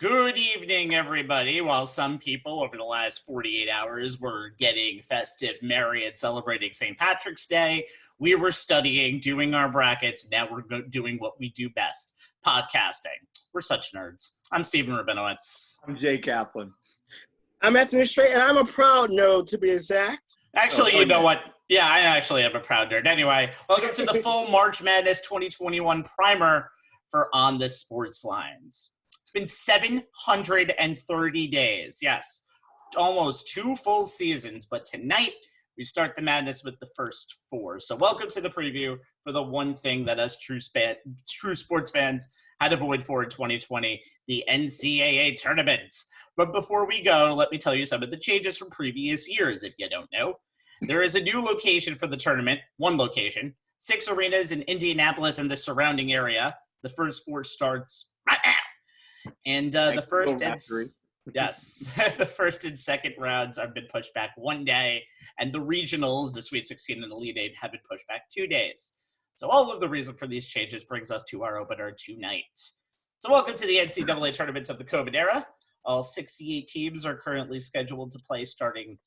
Good evening, everybody. While some people over the last 48 hours were getting festive, merry, and celebrating St. Patrick's Day, we were studying, doing our brackets. Now we're doing what we do best, podcasting. We're such nerds. I'm Stephen Rabinowitz. I'm Jay Kaplan. I'm Anthony Strait, and I'm a proud nerd, to be exact. Actually, you know what? Yeah, I actually am a proud nerd. Anyway, welcome to the full March Madness 2021 primer for On the Sports Lines. It's been 730 days. Yes, almost 2 full seasons. But tonight, we start the madness with the first 4. So welcome to the preview for the one thing that us true sports fans had to avoid for in 2020, the NCAA Tournament. But before we go, let me tell you some of the changes from previous years, if you don't know. There is a new location for the tournament, 1 location, 6 arenas in Indianapolis and the surrounding area. The first 4 starts right now. And the first and second rounds have been pushed back 1 day, and the regionals, the Sweet 16 and Elite 8, have been pushed back 2 days. So all of the reason for these changes brings us to our opener tonight. So welcome to the NCAA tournaments of the COVID era. All 68 teams are currently scheduled to play starting,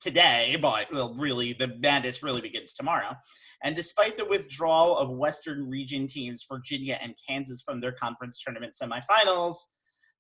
today, but really the madness really begins tomorrow. And despite the withdrawal of Western region teams Virginia and Kansas from their conference tournament semifinals,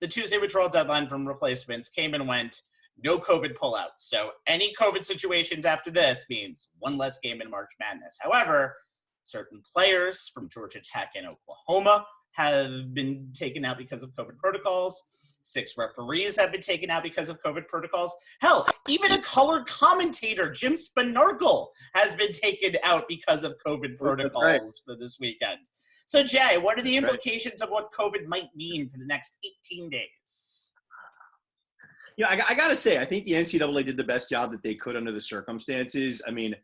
the Tuesday withdrawal deadline from replacements came and went. No COVID pullouts. So any COVID situations after this means 1 less game in March Madness. However, certain players from Georgia Tech and Oklahoma have been taken out because of COVID protocols. 6 referees have been taken out because of COVID protocols. Hell, even a color commentator, Jim Spanarkel, has been taken out because of COVID protocols for this weekend. So, Jay, what are the implications of what COVID might mean for the next 18 days? I got to say, I think the NCAA did the best job that they could under the circumstances. I mean,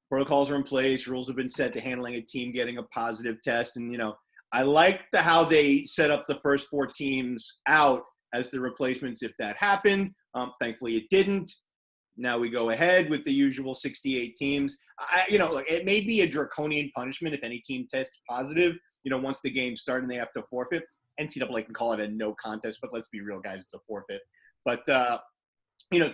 protocols are in place. Rules have been set to handling a team getting a positive test. And, I like how they set up the first 4 teams out as the replacements if that happened. Thankfully, it didn't. Now we go ahead with the usual 68 teams. It may be a draconian punishment if any team tests positive, once the game starts and they have to forfeit. NCAA can call it a no contest, but let's be real, guys, it's a forfeit. But, to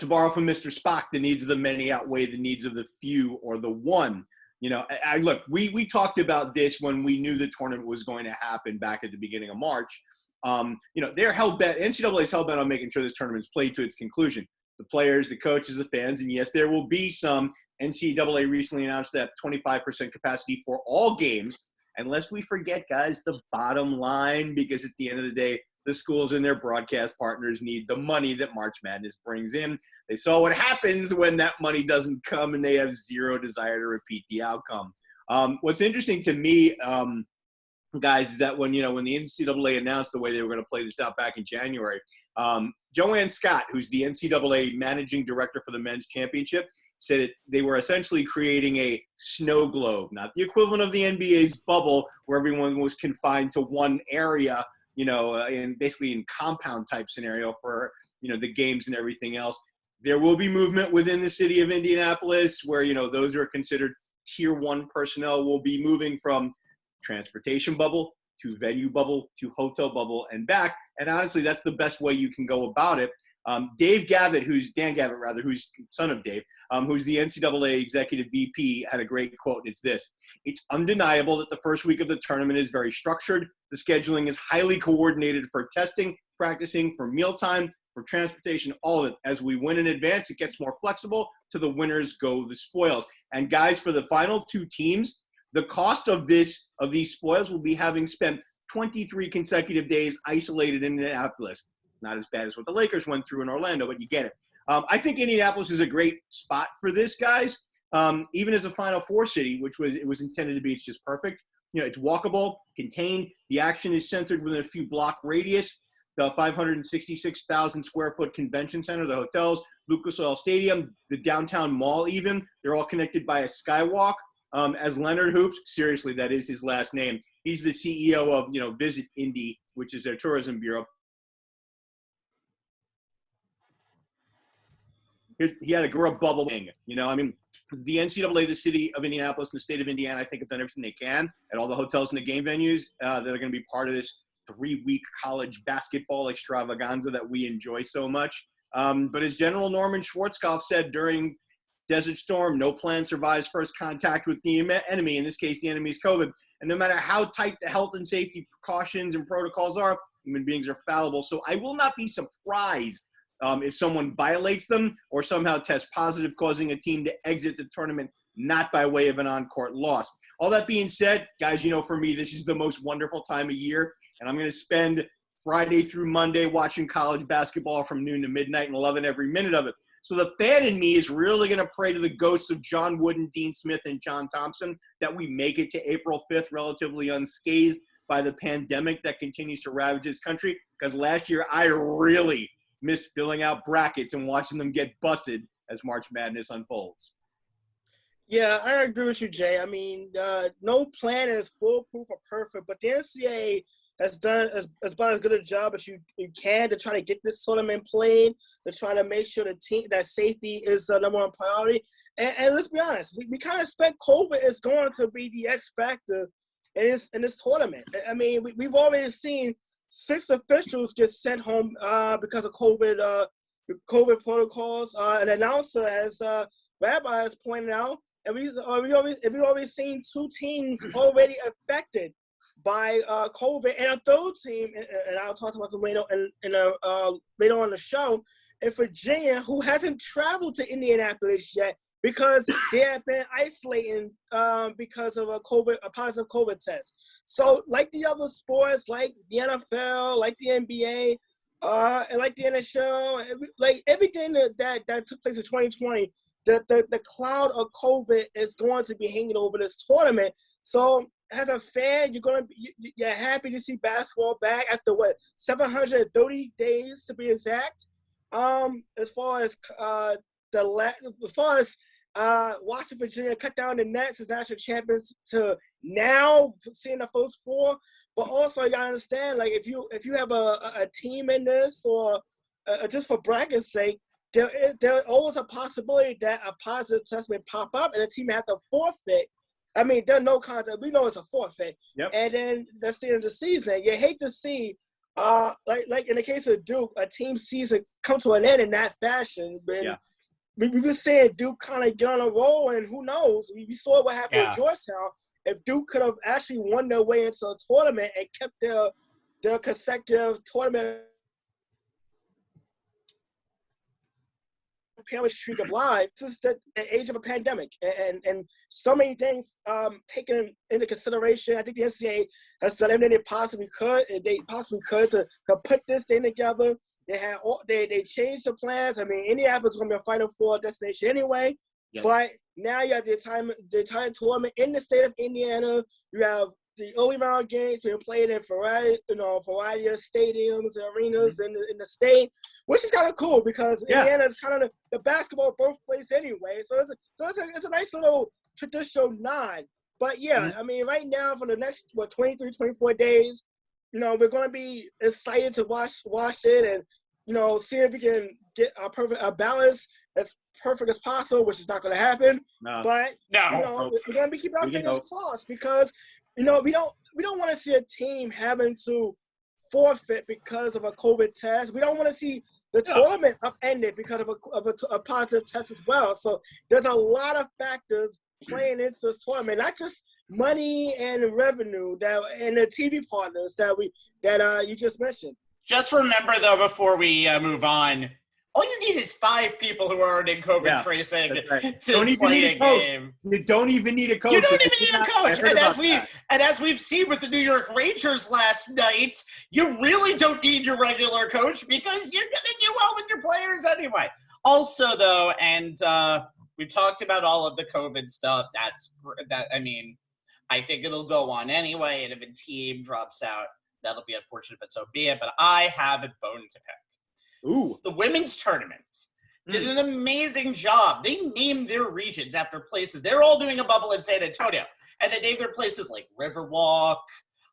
borrow from Mr. Spock, the needs of the many outweigh the needs of the few or the one. We talked about this when we knew the tournament was going to happen back at the beginning of March. They're hell-bent. NCAA is hell-bent on making sure this tournament is played to its conclusion. The players, the coaches, the fans, and yes, there will be some. NCAA recently announced that 25% capacity for all games. And lest we forget, guys, the bottom line, because at the end of the day, the schools and their broadcast partners need the money that March Madness brings in. They saw what happens when that money doesn't come and they have zero desire to repeat the outcome. What's interesting to me, guys, is that when the NCAA announced the way they were going to play this out back in January, Joanne Scott, who's the NCAA managing director for the men's championship, said they were essentially creating a snow globe, not the equivalent of the NBA's bubble where everyone was confined to one area, in basically in compound type scenario for, the games and everything else. There will be movement within the city of Indianapolis where, those who are considered tier 1 personnel will be moving from transportation bubble to venue bubble to hotel bubble and back. And honestly, that's the best way you can go about it. Dan Gavitt, who's son of Dave, who's the NCAA executive VP, had a great quote, and it's this: "It's undeniable that the first week of the tournament is very structured. The scheduling is highly coordinated for testing, practicing, for mealtime, for transportation, all of it. As we win in advance, it gets more flexible. To the winners go the spoils." And guys, for the final 2 teams, the cost of these spoils will be having spent 23 consecutive days isolated in Indianapolis. Not as bad as what the Lakers went through in Orlando, but you get it. I think Indianapolis is a great spot for this, guys. Even as a Final Four city, which it was intended to be, it's just perfect. It's walkable, contained. The action is centered within a few block radius. The 566,000 square foot convention center, the hotels, Lucas Oil Stadium, the downtown mall even, they're all connected by a skywalk. As Leonard Hoops, seriously, that is his last name. He's the CEO of, Visit Indy, which is their tourism bureau. He had a grub bubble thing, the NCAA, the city of Indianapolis, and the state of Indiana, I think have done everything they can at all the hotels and the game venues that are going to be part of this 3-week college basketball extravaganza that we enjoy so much. But as General Norman Schwarzkopf said during Desert Storm, no plan survives first contact with the enemy. In this case, the enemy is COVID. And no matter how tight the health and safety precautions and protocols are, human beings are fallible. So I will not be surprised if someone violates them or somehow tests positive, causing a team to exit the tournament, not by way of an on-court loss. All that being said, guys, for me, this is the most wonderful time of year, and I'm going to spend Friday through Monday watching college basketball from noon to midnight and loving every minute of it. So the fan in me is really going to pray to the ghosts of John Wooden, Dean Smith, and John Thompson that we make it to April 5th relatively unscathed by the pandemic that continues to ravage this country, because last year I really missed filling out brackets and watching them get busted as March Madness unfolds. Yeah, I agree with you, Jay. I mean, no plan is foolproof or perfect, but the NCAA has done about as good a job as you can to try to get this tournament played, to try to make sure the team that safety is the number one priority. And let's be honest, we kind of expect COVID is going to be the X factor in this tournament. I mean, we've already seen 6 officials get sent home because of COVID protocols. An announcer, as Rabbi has pointed out, and we've already seen 2 teams already affected by COVID, and a third team, and I'll talk about them later later on the show, in Virginia, who hasn't traveled to Indianapolis yet because they have been isolating because of a positive COVID test. So, like the other sports, like the NFL, like the NBA, and like the NHL, like everything that took place in 2020. The cloud of COVID is going to be hanging over this tournament. So as a fan, you're happy to see basketball back after 730 days to be exact. As far as Washington, Virginia cut down the Nets as national champions to now seeing the first 4. But also you gotta understand, like if you have a team in this or just for bracket's sake, there always a possibility that a positive test may pop up and the team may have to forfeit. I mean, there's no contact. We know it's a forfeit. Yep. And then that's the end of the season. You hate to see, like in the case of Duke, a team season come to an end in that fashion. Yeah. We were saying Duke kind of get on a roll, and who knows? We saw what happened with Georgetown. If Duke could have actually won their way into a tournament and kept their consecutive tournament parent streak of live, since the age of a pandemic, and so many things taken into consideration. I think the NCAA has done everything they possibly could. To put this thing together. They changed the plans. I mean, Indianapolis is going to be a Final Four destination anyway. Yep. But now you have the entire tournament in the state of Indiana. You have the early round games being played in variety of stadiums and arenas in the state, which is kind of cool because Indiana is kind of the basketball birthplace anyway. So it's a nice little traditional nod. But I mean, right now for the next 23, 24 days, we're going to be excited to watch it and see if we can get a balance as perfect as possible, which is not going to happen. No. But we're going to be keeping our fingers crossed because we don't want to see a team having to forfeit because of a COVID test. We don't want to see the tournament upended because of a positive test as well. So there's a lot of factors playing into this tournament, not just money and revenue and the TV partners that you just mentioned. Just remember though, before we move on, all you need is 5 people who are in COVID tracing to play a game. You don't even need a coach. You don't even need a coach. And as we've seen with the New York Rangers last night, you really don't need your regular coach because you're going to do well with your players anyway. Also, though, and we talked about all of the COVID stuff. I think it'll go on anyway. And if a team drops out, that'll be unfortunate, but so be it. But I have a bone to pick. Ooh. The women's tournament did an amazing job. They named their regions after places. They're all doing a bubble in San Antonio. And they named their places like Riverwalk.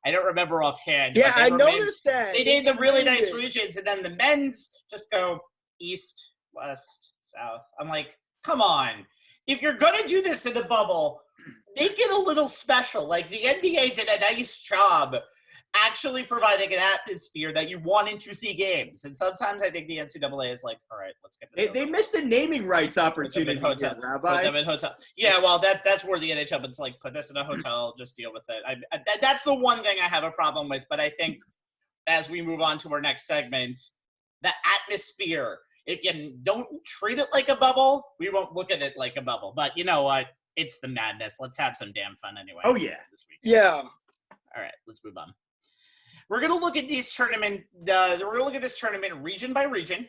I don't remember offhand. Yeah, I noticed that. They named them really nice regions. And then the men's just go east, west, south. I'm like, come on. If you're going to do this in a bubble, make it a little special. Like the NBA did a nice job actually providing an atmosphere that you wanted to see games. And sometimes I think the NCAA is like, all right, let's get this. They missed a naming rights opportunity, hotel. Rabbi. Put them in hotel. Yeah, well, that's where the NHL was like, put this in a hotel, just deal with it. That's the one thing I have a problem with. But I think as we move on to our next segment, the atmosphere, if you don't treat it like a bubble, we won't look at it like a bubble. But you know what? It's the madness. Let's have some damn fun anyway. Oh, yeah. This week. Yeah. All right, let's move on. We're gonna look at these tournament. We're gonna look at this tournament region by region,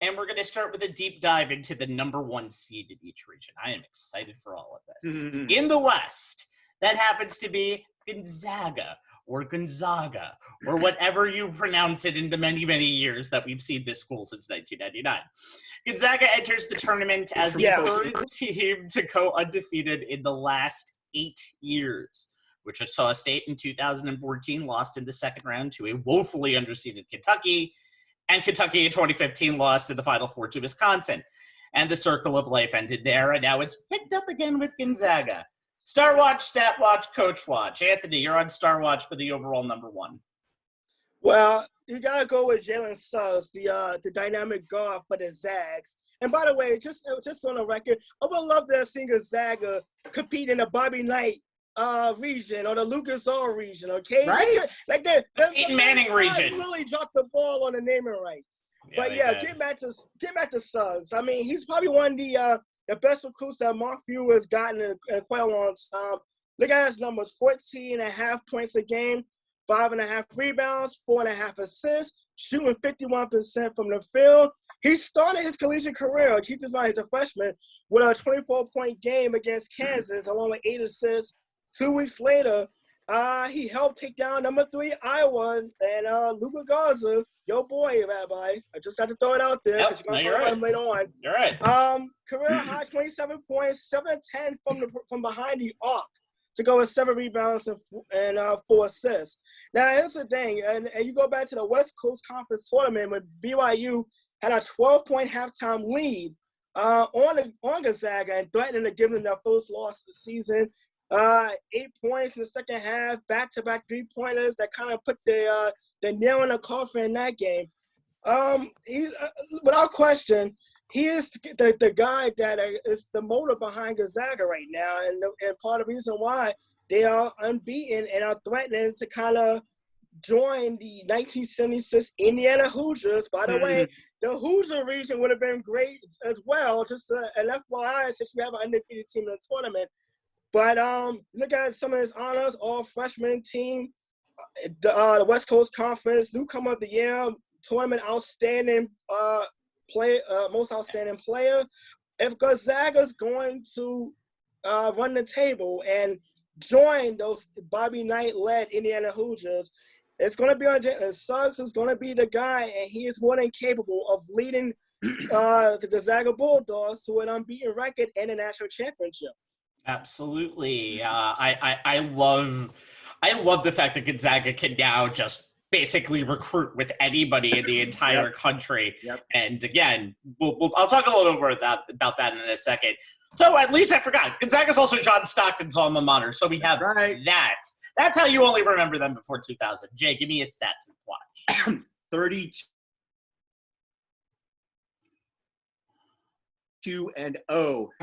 and we're gonna start with a deep dive into the number one seed in each region. I am excited for all of this. Mm-hmm. In the West, that happens to be Gonzaga or Gonzaga or whatever you pronounce it in the many, many years that we've seen this school since 1999. Gonzaga enters the tournament as the third team to go undefeated in the last 8 years. Wichita State in 2014 lost in the second round to a woefully underseeded Kentucky, and Kentucky in 2015 lost in the Final Four to Wisconsin. And the circle of life ended there, and now it's picked up again with Gonzaga. Star Watch, Stat Watch, Coach Watch. Anthony, you're on Star Watch for the overall number one. Well, you got to go with Jalen Suggs, the dynamic guard for the Zags. And by the way, just on the record, I would love to see Gonzaga compete in the Bobby Knight region or the Lucas Oil region, okay? Right? The Peyton Manning region. Really dropped the ball on the naming rights. But get back to Suggs. I mean, he's probably one of the best recruits that Mark Few has gotten in quite a long time. Look at his numbers: 14.5 points a game, 5.5 rebounds, 4.5 assists, shooting 51% from the field. He started his collegiate career, keep in mind he's a freshman, with a 24-point game against Kansas, along with 8 assists. 2 weeks later, he helped take down number 3 Iowa and Luka Garza, your boy, Rabbi. I just had to throw it out there because you're going to talk about him later on. You're right. Career high 27 points, 7 of 10 from behind the arc to go with 7 rebounds and 4 assists. Now, here's the thing, and you go back to the West Coast Conference Tournament when BYU had a 12-point halftime lead on Gonzaga and threatening to give them their first loss of the season. 8 points in the second half, back-to-back 3-pointers that kind of put the nail in the coffin in that game. He's without question, he is the guy that is the motor behind Gonzaga right now, and part of the reason why they are unbeaten and are threatening to kind of join the 1976 Indiana Hoosiers. By the way, the Hoosier region would have been great as well, just an FYI, since we have an undefeated team in the tournament. But look at some of his honors, all freshman team, the West Coast Conference, newcomer of the year, tournament outstanding player, most outstanding player. If Gonzaga's going to run the table and join those Bobby Knight-led Indiana Hoosiers, it's going to be on Suggs is going to be the guy, and he is more than capable of leading the Gonzaga Bulldogs to an unbeaten record and a national championship. Absolutely. I love the fact that Gonzaga can now just basically recruit with anybody in the entire country. Yep. And again, I'll talk a little more about that in a second. So at least I forgot. Gonzaga's also John Stockton's alma mater. So we have that. That's how you only remember them before 2000. Jay, give me a stat to watch. 32-0.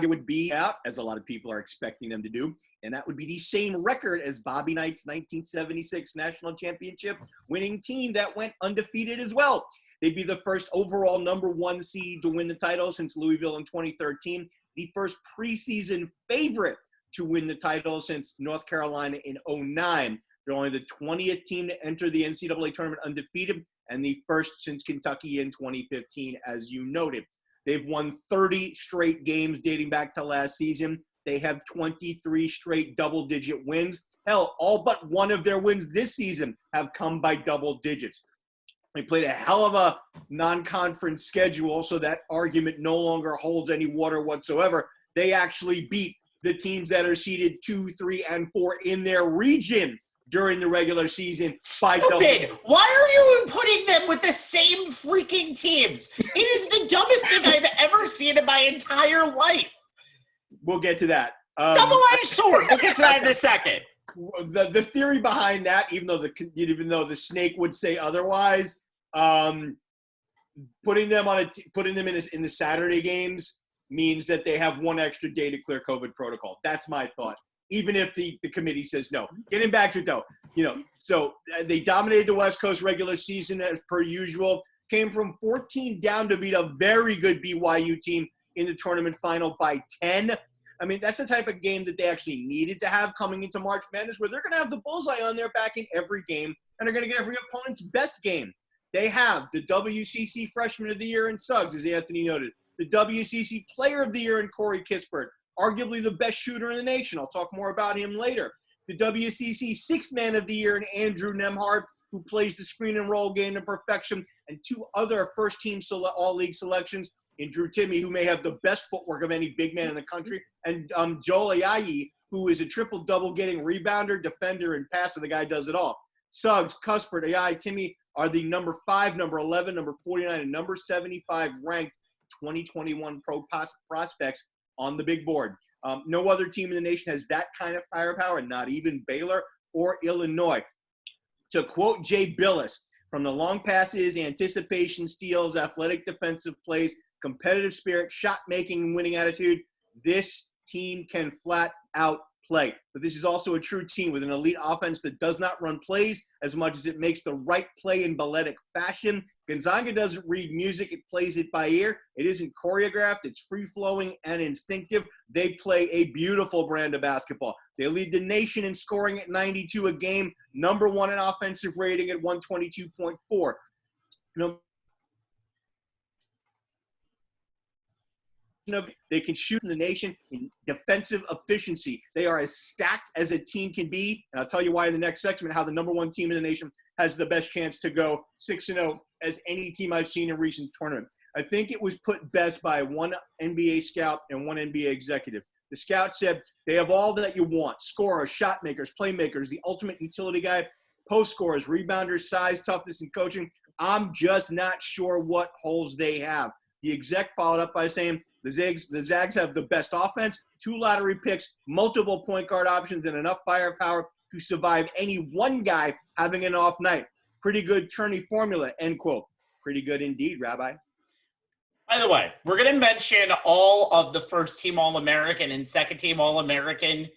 It would be out, as a lot of people are expecting them to do, and that would be the same record as Bobby Knight's 1976 national championship winning team that went undefeated as well. They'd be the first overall number 1 seed to win the title since Louisville in 2013, the first preseason favorite to win the title since North Carolina in 2009. They're only the 20th team to enter the NCAA tournament undefeated, and the first since Kentucky in 2015, as you noted. They've won 30 straight games dating back to last season. They have 23 straight double-digit wins. Hell, all but one of their wins this season have come by double digits. They played a hell of a non-conference schedule, so that argument no longer holds any water whatsoever. They actually beat the teams that are seeded 2, 3, and 4 in their region during the regular season. Stupid! Why are you putting them with the same freaking teams? It is the dumbest thing I've ever seen in my entire life. We'll get to that. Double-edged sword. We'll get to that in a second. the theory behind that, even though the snake would say otherwise, putting them in the Saturday games means that they have one extra day to clear COVID protocol. That's my thought. Even if the committee says no. Getting back to it though, so they dominated the West Coast regular season as per usual. Came from 14 down to beat a very good BYU team in the tournament final by 10. I mean, that's the type of game that they actually needed to have coming into March Madness, where they're going to have the bullseye on their back in every game, and they're going to get every opponent's best game. They have the WCC Freshman of the Year in Suggs, as Anthony noted, the WCC Player of the Year in Corey Kispert, arguably the best shooter in the nation. I'll talk more about him later. The WCC Sixth Man of the Year in Andrew Nemhard, who plays the screen and roll game to perfection, and two other first-team all-league selections in Drew Timme, who may have the best footwork of any big man in the country, and Joel Ayayi, who is a triple-double getting rebounder, defender, and passer. The guy does it all. Suggs, Cuthbert, Ayayi, Timme are the number 5, number 11, number 49, and number 75 ranked 2021 pro prospects on the big board. No other team in the nation has that kind of firepower, not even Baylor or Illinois. To quote Jay Billis, from the long passes, anticipation, steals, athletic defensive plays, competitive spirit, shot making, and winning attitude, this team can flat out play. But this is also a true team with an elite offense that does not run plays as much as it makes the right play in balletic fashion. Gonzaga doesn't read music, it plays it by ear. It isn't choreographed, it's free-flowing and instinctive. They play a beautiful brand of basketball. They lead the nation in scoring at 92 a game, number 1 in offensive rating at 122.4. They can shoot in the nation in defensive efficiency. They are as stacked as a team can be. And I'll tell you why in the next segment how the number 1 team in the nation has the best chance to go 6-0 as any team I've seen in recent tournament. I think it was put best by one NBA scout and one NBA executive. The scout said, they have all that you want: scorers, shot makers, playmakers, the ultimate utility guy, post scorers, rebounders, size, toughness, and coaching. I'm just not sure what holes they have. The exec followed up by saying, the Zags have the best offense, 2 lottery picks, multiple point guard options, and enough firepower to survive any one guy having an off night. Pretty good tourney formula, end quote. Pretty good indeed, Rabbi. By the way, we're going to mention all of the first-team All-American and second-team All-American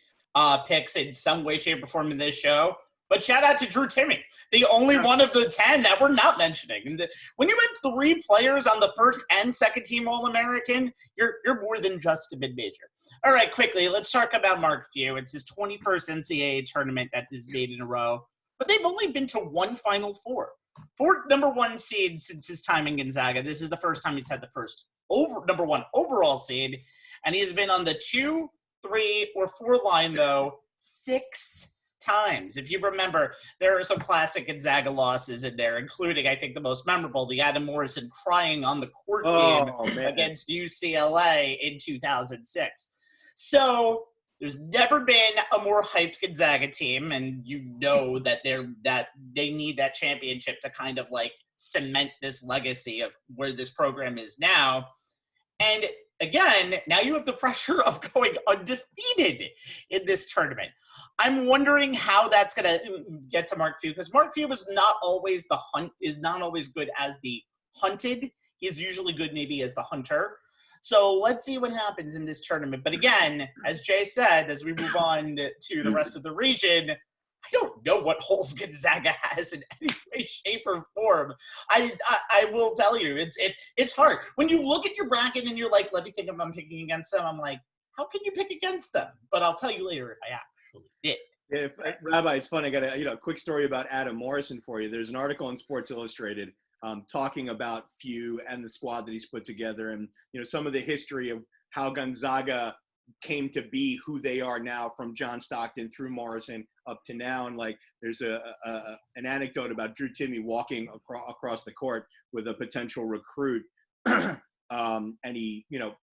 picks in some way, shape, or form in this show. But shout out to Drew Timme, the only one of the 10 that we're not mentioning. And when you have 3 players on the first and second-team All-American, you're more than just a mid-major. All right, quickly, let's talk about Mark Few. It's his 21st NCAA tournament that is made in a row. But they've only been to 1 Final Four. 4 number 1 seed since his time in Gonzaga. This is the first time he's had the first number 1 overall seed. And he has been on the 2, 3, or 4 line, though, 6 times. If you remember, there are some classic Gonzaga losses in there, including, I think, the most memorable, the Adam Morrison crying on the court game against UCLA in 2006. So there's never been a more hyped Gonzaga team, and you know that they need that championship to kind of like cement this legacy of where this program is now. And again, now you have the pressure of going undefeated in this tournament. I'm wondering how that's going to get to Mark Few, because Mark Few is not always good as the hunted. He's usually good maybe as the hunter. So let's see what happens in this tournament. But again, as Jay said, as we move on to the rest of the region, I don't know what holes Gonzaga has in any way, shape, or form. I will tell you, it's hard. When you look at your bracket and you're like, let me think if I'm picking against them, I'm like, how can you pick against them? But I'll tell you later if I actually did. Rabbi, it's funny. I got a quick story about Adam Morrison for you. There's an article in Sports Illustrated talking about Few and the squad that he's put together, and some of the history of how Gonzaga came to be who they are now, from John Stockton through Morrison up to now. And like, there's an anecdote about Drew Timme walking across the court with a potential recruit, and he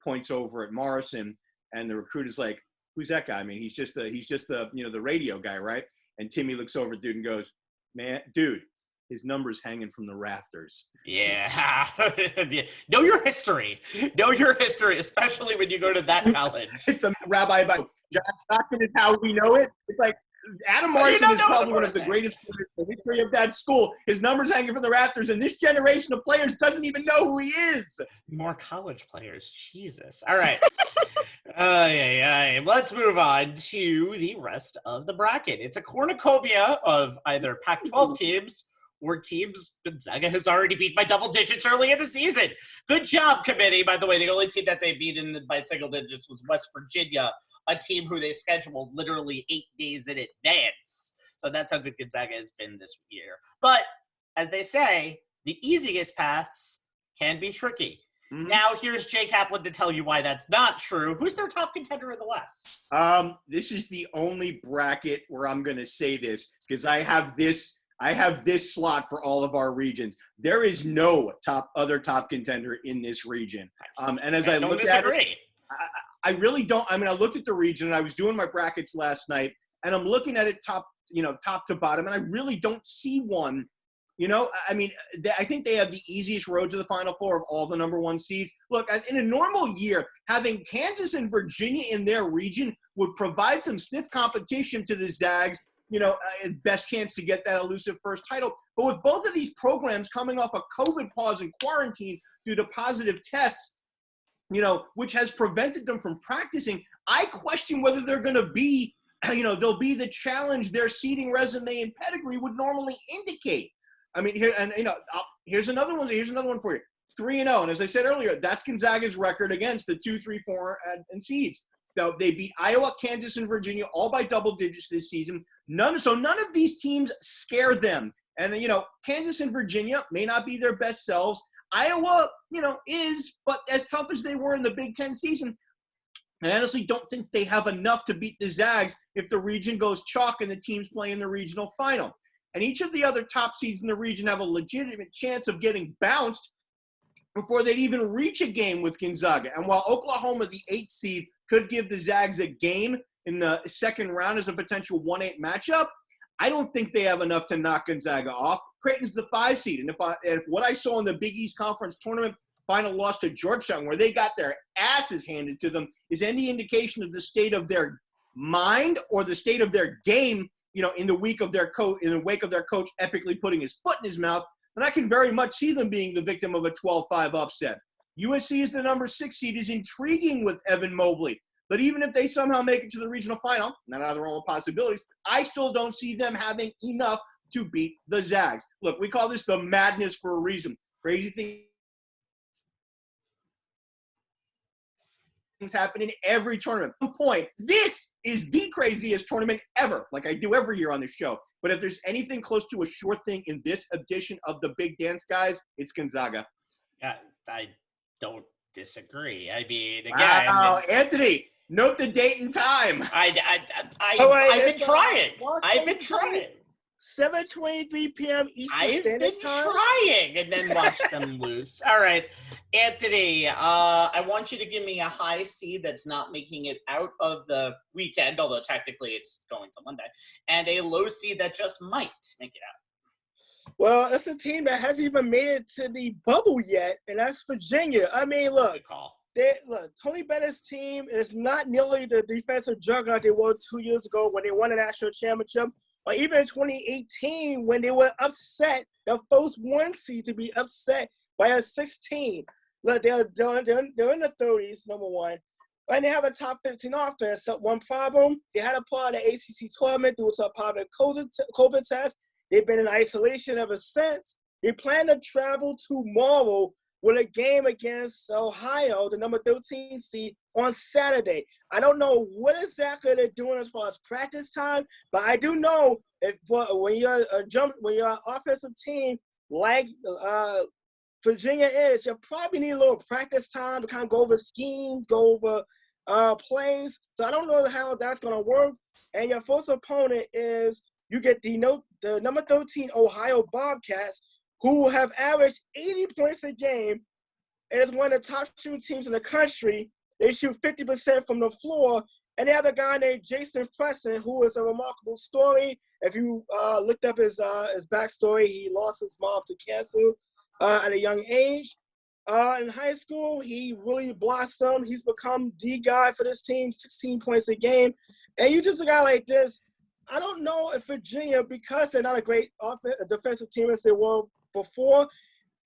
points over at Morrison, and the recruit is like, "Who's that guy?" I mean, he's just the the radio guy, right? And Timme looks over at dude and goes, "Man, dude, his number's hanging from the rafters." Yeah. Know your history. Know your history, especially when you go to that college. It's a Rabbi about John Stockton is how we know it. It's like, Adam Morrison is probably one of the greatest players in the history of that school. His number's hanging from the rafters, and this generation of players doesn't even know who he is. More college players. Jesus. All right. Let's move on to the rest of the bracket. It's a cornucopia of either Pac-12 teams or teams Gonzaga has already beat by double digits early in the season. Good job, committee. By the way, the only team that they beat by single digits was West Virginia, a team who they scheduled literally 8 days in advance. So that's how good Gonzaga has been this year. But as they say, the easiest paths can be tricky. Mm-hmm. Now, here's Jay Kaplan to tell you why that's not true. Who's their top contender in the West? This is the only bracket where I'm going to say this because I have this slot for all of our regions. There is no other top contender in this region. And as I look at it, I really don't. I mean, I looked at the region and I was doing my brackets last night and I'm looking at it top to bottom, and I really don't see one. I mean, I think they have the easiest road to the Final Four of all the number one seeds. Look, as in a normal year, having Kansas and Virginia in their region would provide some stiff competition to the Zags, best chance to get that elusive first title. But with both of these programs coming off a COVID pause and quarantine due to positive tests, which has prevented them from practicing, I question whether they're going to be, they'll be the challenge their seeding resume and pedigree would normally indicate. I mean, here's another one. Here's another one for you. 3-0, and as I said earlier, that's Gonzaga's record against the 2, 3, 4, and seeds. Now, they beat Iowa, Kansas, and Virginia all by double digits this season. None of these teams scare them. And Kansas and Virginia may not be their best selves. Iowa, is, but as tough as they were in the Big Ten season, I honestly don't think they have enough to beat the Zags if the region goes chalk and the teams play in the regional final. And each of the other top seeds in the region have a legitimate chance of getting bounced before they'd even reach a game with Gonzaga. And while Oklahoma, the 8th seed, could give the Zags a game in the second round as a potential 1-8 matchup, I don't think they have enough to knock Gonzaga off. Creighton's the 5 seed. And if what I saw in the Big East Conference tournament final loss to Georgetown, where they got their asses handed to them, is any indication of the state of their mind or the state of their game, in the wake of their coach epically putting his foot in his mouth, then I can very much see them being the victim of a 12-5 upset. USC is the number 6 seed, is intriguing with Evan Mobley. But even if they somehow make it to the regional final, not out of the realm of possibilities, I still don't see them having enough to beat the Zags. Look, we call this the madness for a reason. Crazy things happen in every tournament. At one point, this is the craziest tournament ever, like I do every year on this show. But if there's anything close to a sure thing in this edition of the Big Dance, guys, it's Gonzaga. Yeah, I don't disagree. I mean, again, Anthony, note the date and time. I've been trying. I've been trying. 7:23 p.m. Eastern Standard Time. I've been trying, and then watch them lose. All right, Anthony, I want you to give me a high seed that's not making it out of the weekend, although technically it's going to Monday, and a low seed that just might make it out. Well, it's a team that hasn't even made it to the bubble yet, and that's Virginia. I mean, look, Tony Bennett's team is not nearly the defensive juggernaut they were 2 years ago when they won a national championship, or even in 2018 when they were upset, the first 1 seed to be upset by a 16. Look, they're in the 30s, number one, and they have a top 15 offense. So one problem, they had a part of the ACC tournament due to a positive COVID test. They've been in isolation ever since. They plan to travel tomorrow with a game against Ohio, the number 13 seed, on Saturday. I don't know what exactly they're doing as far as practice time, but I do know when you're an offensive team like Virginia is, you probably need a little practice time to kind of go over schemes, go over plays. So I don't know how that's going to work. And your first opponent is you get the number 13 Ohio Bobcats, who have averaged 80 points a game and is one of the top shooting teams in the country. They shoot 50% from the floor. And they have a guy named Jason Preston, who is a remarkable story. If you looked up his backstory, he lost his mom to cancer at a young age. In high school, he really blossomed. He's become the guy for this team, 16 points a game. And you just a guy like this, I don't know if Virginia, because they're not a great defensive team as they were before,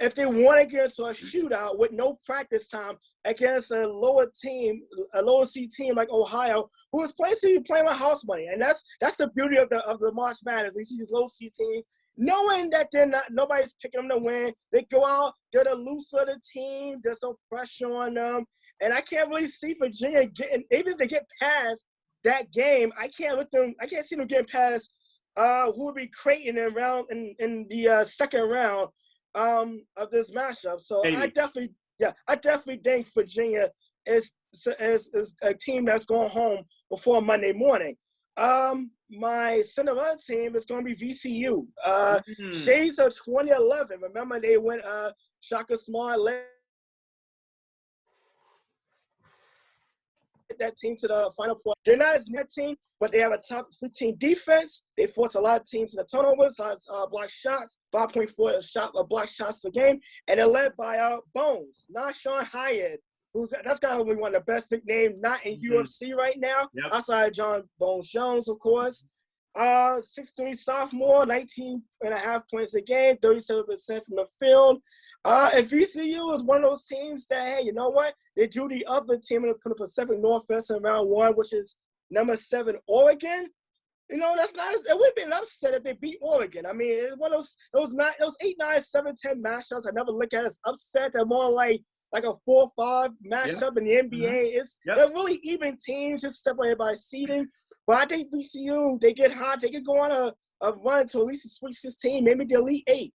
if they want to get into a shootout with no practice time against a lower seed team like Ohio, who is playing with house money, and that's the beauty of the March Madness. You see these low seed teams knowing that nobody's picking them to win. They go out, they're the loser of the team. There's no pressure on them, and I can't really see Virginia getting. Even if they get past that game, I can't see them getting past who would be Creighton in the second round of this matchup. So maybe. I definitely think Virginia is a team that's going home before Monday morning. My Cinderella team is going to be VCU. Shades of 2011. Remember they went Shaka Smart led that team to the Final Four. They're not as net team, but they have a top 15 defense. They force a lot of teams in the turnovers, block shots, 5.4 block shots per game, and they're led by Bones, not Sean Hyatt, that's got to be one of the best nicknames, not in UFC right now, outside John Bones Jones, of course. 6'3" sophomore, 19.5 points a game, 37% from the field. And VCU is one of those teams that, hey, you know what? They drew the other team in the Pacific Northwest in round 1, which is number 7 Oregon. You know, it would have been an upset if they beat Oregon. I mean, it's one of those 8, 9, 7, 10 matchups I never look at as upset. They're more like a 4-5 matchup in the NBA. They're really even teams, just separated by seeding. But I think VCU, they get hot. They can go on a run to at least the Sweet 16, maybe the Elite 8.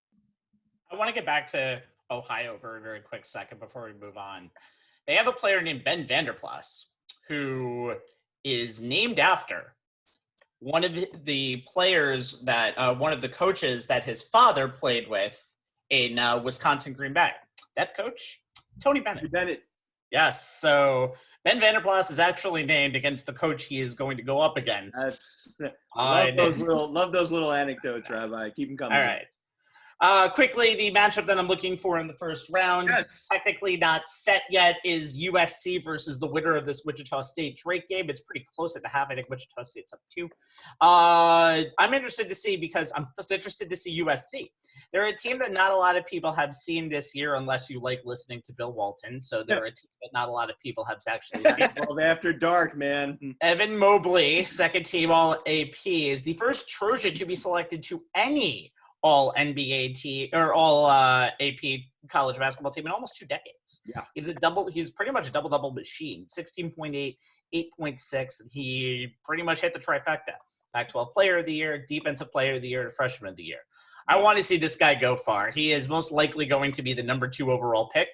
I want to get back to Ohio for a very quick second before we move on. They have a player named Ben Vanderplas, who is named after one of the players that one of the coaches that his father played with in Wisconsin Green Bay. That coach, Tony Bennett. Yes, so Ben Vanderplas is actually named against the coach he is going to go up against. Love those little anecdotes, Rabbi. Keep them coming. All right. Quickly, the matchup that I'm looking for in the first round, technically not set yet, is USC versus the winner of this Wichita State Drake game. It's pretty close at the half. I think Wichita State's up 2. I'm interested to see because I'm just interested to see USC. They're a team that not a lot of people have seen this year unless you like listening to Bill Walton. So they're a team that not a lot of people have actually seen. Well, after dark, man. Evan Mobley, second team All-AP, is the first Trojan to be selected to any All-NBA team or All-AP college basketball team in almost 2 decades. Yeah. He's pretty much a double-double machine, 16.8, 8.6. He pretty much hit the trifecta. Pac-12 Player of the Year, Defensive Player of the Year, and Freshman of the Year. I want to see this guy go far. He is most likely going to be the number 2 overall pick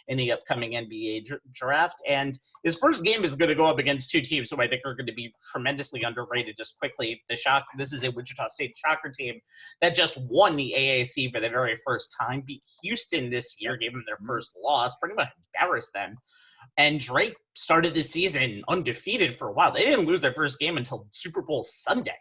in the upcoming NBA draft. And his first game is going to go up against 2 teams who I think are going to be tremendously underrated. Just quickly, this is a Wichita State Shocker team that just won the AAC for the very first time, beat Houston this year, gave them their first loss, pretty much embarrassed them. And Drake started the season undefeated for a while. They didn't lose their first game until Super Bowl Sunday.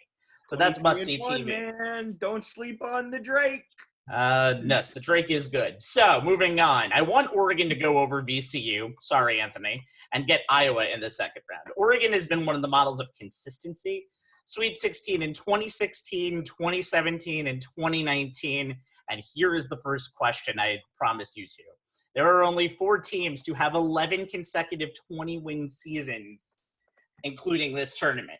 So that's must-see TV. Man, don't sleep on the Drake. Yes, the Drake is good. So, moving on. I want Oregon to go over VCU. Sorry, Anthony. And get Iowa in the second round. Oregon has been one of the models of consistency. Sweet 16 in 2016, 2017, and 2019. And here is the first question I promised you to. There are only 4 teams to have 11 consecutive 20-win seasons, including this tournament.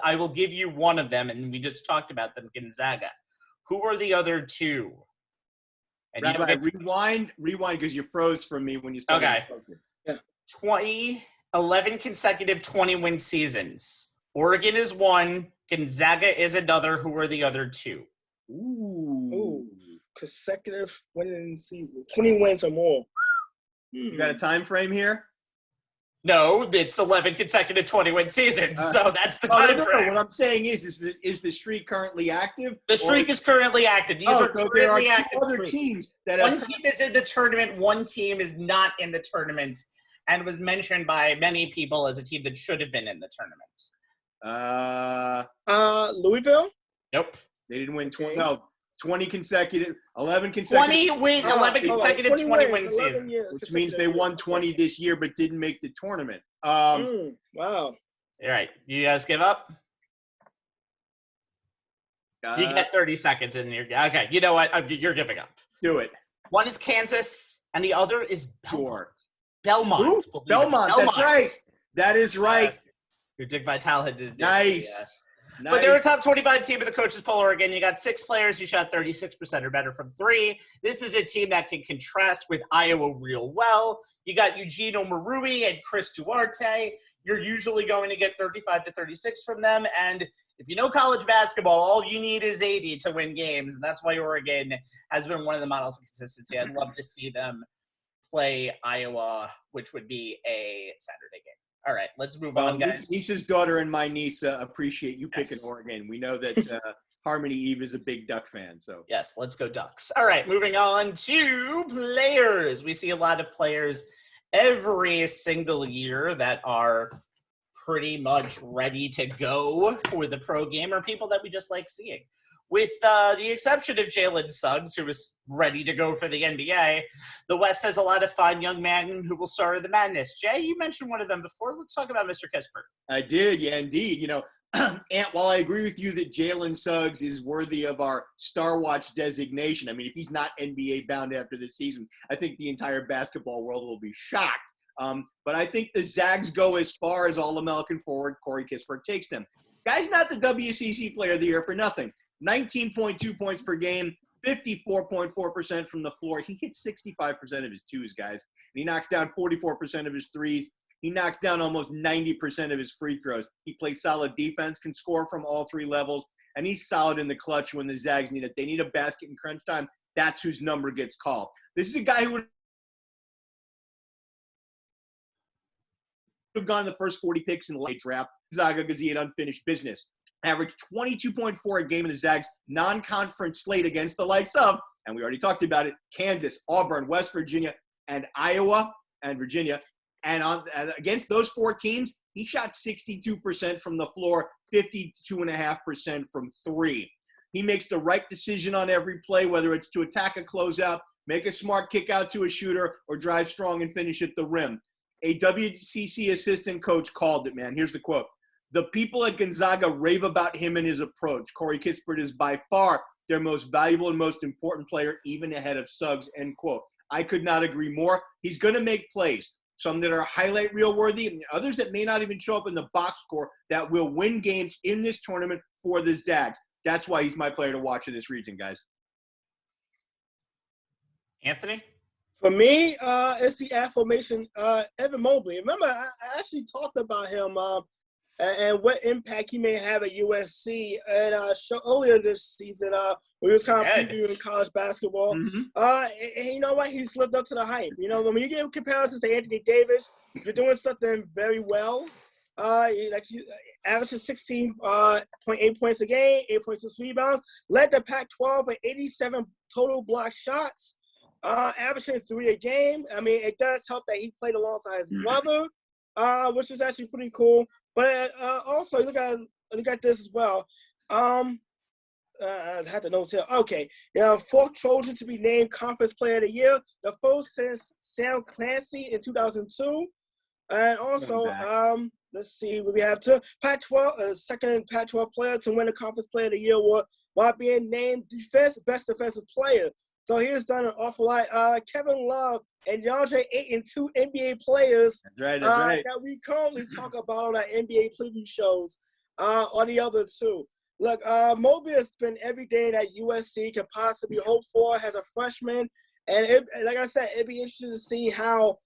I will give you one of them, and we just talked about them, Gonzaga. Who are the other 2? And Rabbi, rewind, because you froze for me when you started. Okay. 11 consecutive 20-win seasons. Oregon is 1. Gonzaga is another. Who are the other 2? Ooh. Consecutive winning seasons. 20 wins or more. You got a time frame here? No, it's 11 consecutive 20-win seasons, so that's the time frame. What I'm saying is the streak currently active? The streak is currently active. These are currently active. Other teams that one team is in the tournament, one team is not in the tournament, and was mentioned by many people as a team that should have been in the tournament. Louisville? Nope. They didn't win 20. No. 20 consecutive, 11 consecutive. 11 consecutive 20-win seasons. Which means they won 20 this year but didn't make the tournament. Wow. All right. You guys give up? You get 30 seconds in here. Okay, you know what? You're giving up. Do it. One is Kansas, and the other is Belmont. Sure. Belmont. Ooh, Belmont. That's right. That is right. Yes. Your Dick Vitale did. Nice. Nice. But they're a top 25 team in the coaches poll, Oregon. You got 6 players who shot 36% or better from 3. This is a team that can contrast with Iowa real well. You got Eugene Omarui and Chris Duarte. You're usually going to get 35 to 36 from them. And if you know college basketball, all you need is 80 to win games. And that's why Oregon has been one of the models of consistency. I'd love to see them play Iowa, which would be a Saturday game. All right, let's move on, guys. Niece's daughter and my niece appreciate you picking Oregon. We know that Harmony Eve is a big Duck fan. So yes, let's go Ducks. All right, moving on to players. We see a lot of players every single year that are pretty much ready to go for the pro game, or people that we just like seeing. With the exception of Jalen Suggs, who is ready to go for the NBA, the West has a lot of fine young men who will star in the madness. Jay, you mentioned one of them before. Let's talk about Mr. Kispert. I did, yeah, indeed. You know, and while I agree with you that Jalen Suggs is worthy of our Star Watch designation, I mean, if he's not NBA bound after this season, I think the entire basketball world will be shocked. But I think the Zags go as far as All-American forward Corey Kispert takes them. Guy's not the WCC Player of the Year for nothing. 19.2 points per game, 54.4% from the floor. He hits 65% of his twos, guys. And he knocks down 44% of his threes. He knocks down almost 90% of his free throws. He plays solid defense, can score from all 3 levels, and he's solid in the clutch when the Zags need it. They need a basket in crunch time. That's whose number gets called. This is a guy who would have gone the first 40 picks in the late draft. Zaga because he had unfinished business. Averaged 22.4 a game in the Zags non-conference slate against the likes of, and we already talked about it, Kansas, Auburn, West Virginia, and Iowa and Virginia. And against those 4 teams, he shot 62% from the floor, 52.5% from 3. He makes the right decision on every play, whether it's to attack a closeout, make a smart kick out to a shooter, or drive strong and finish at the rim. A WCC assistant coach called it, man. Here's the quote. The people at Gonzaga rave about him and his approach. Corey Kispert is by far their most valuable and most important player, even ahead of Suggs, end quote. I could not agree more. He's going to make plays, some that are highlight reel worthy, and others that may not even show up in the box score that will win games in this tournament for the Zags. That's why he's my player to watch in this region, guys. Anthony? For me, it's the affirmation, Evan Mobley. Remember, I actually talked about him and what impact he may have at USC. And show earlier this season, we was kind of previewing college basketball. Mm-hmm. And you know what? He's lived up to the hype. You know, when you give comparisons to Anthony Davis, you're doing something very well. He averages 16.8 points a game, 8.6 rebounds, led the Pac-12 with 87 total block shots. Averaging 3 a game. I mean, it does help that he played alongside his brother, which is actually pretty cool. But also, look at this as well. I had the notes here. Okay, fourth Trojan to be named Conference Player of the Year, the first since Sam Clancy in 2002. And also, let's see what we have to Pac-12, second Pac-12 player to win the Conference Player of the Year award while being named best defensive player. So he has done an awful lot. Kevin Love and DeAndre Ayton, 2 NBA players that's right. that we currently talk about on our NBA preview shows, are the other 2. Look, Mobley has been everything that USC can possibly hope for as a freshman. And like I said, it'd be interesting to see how,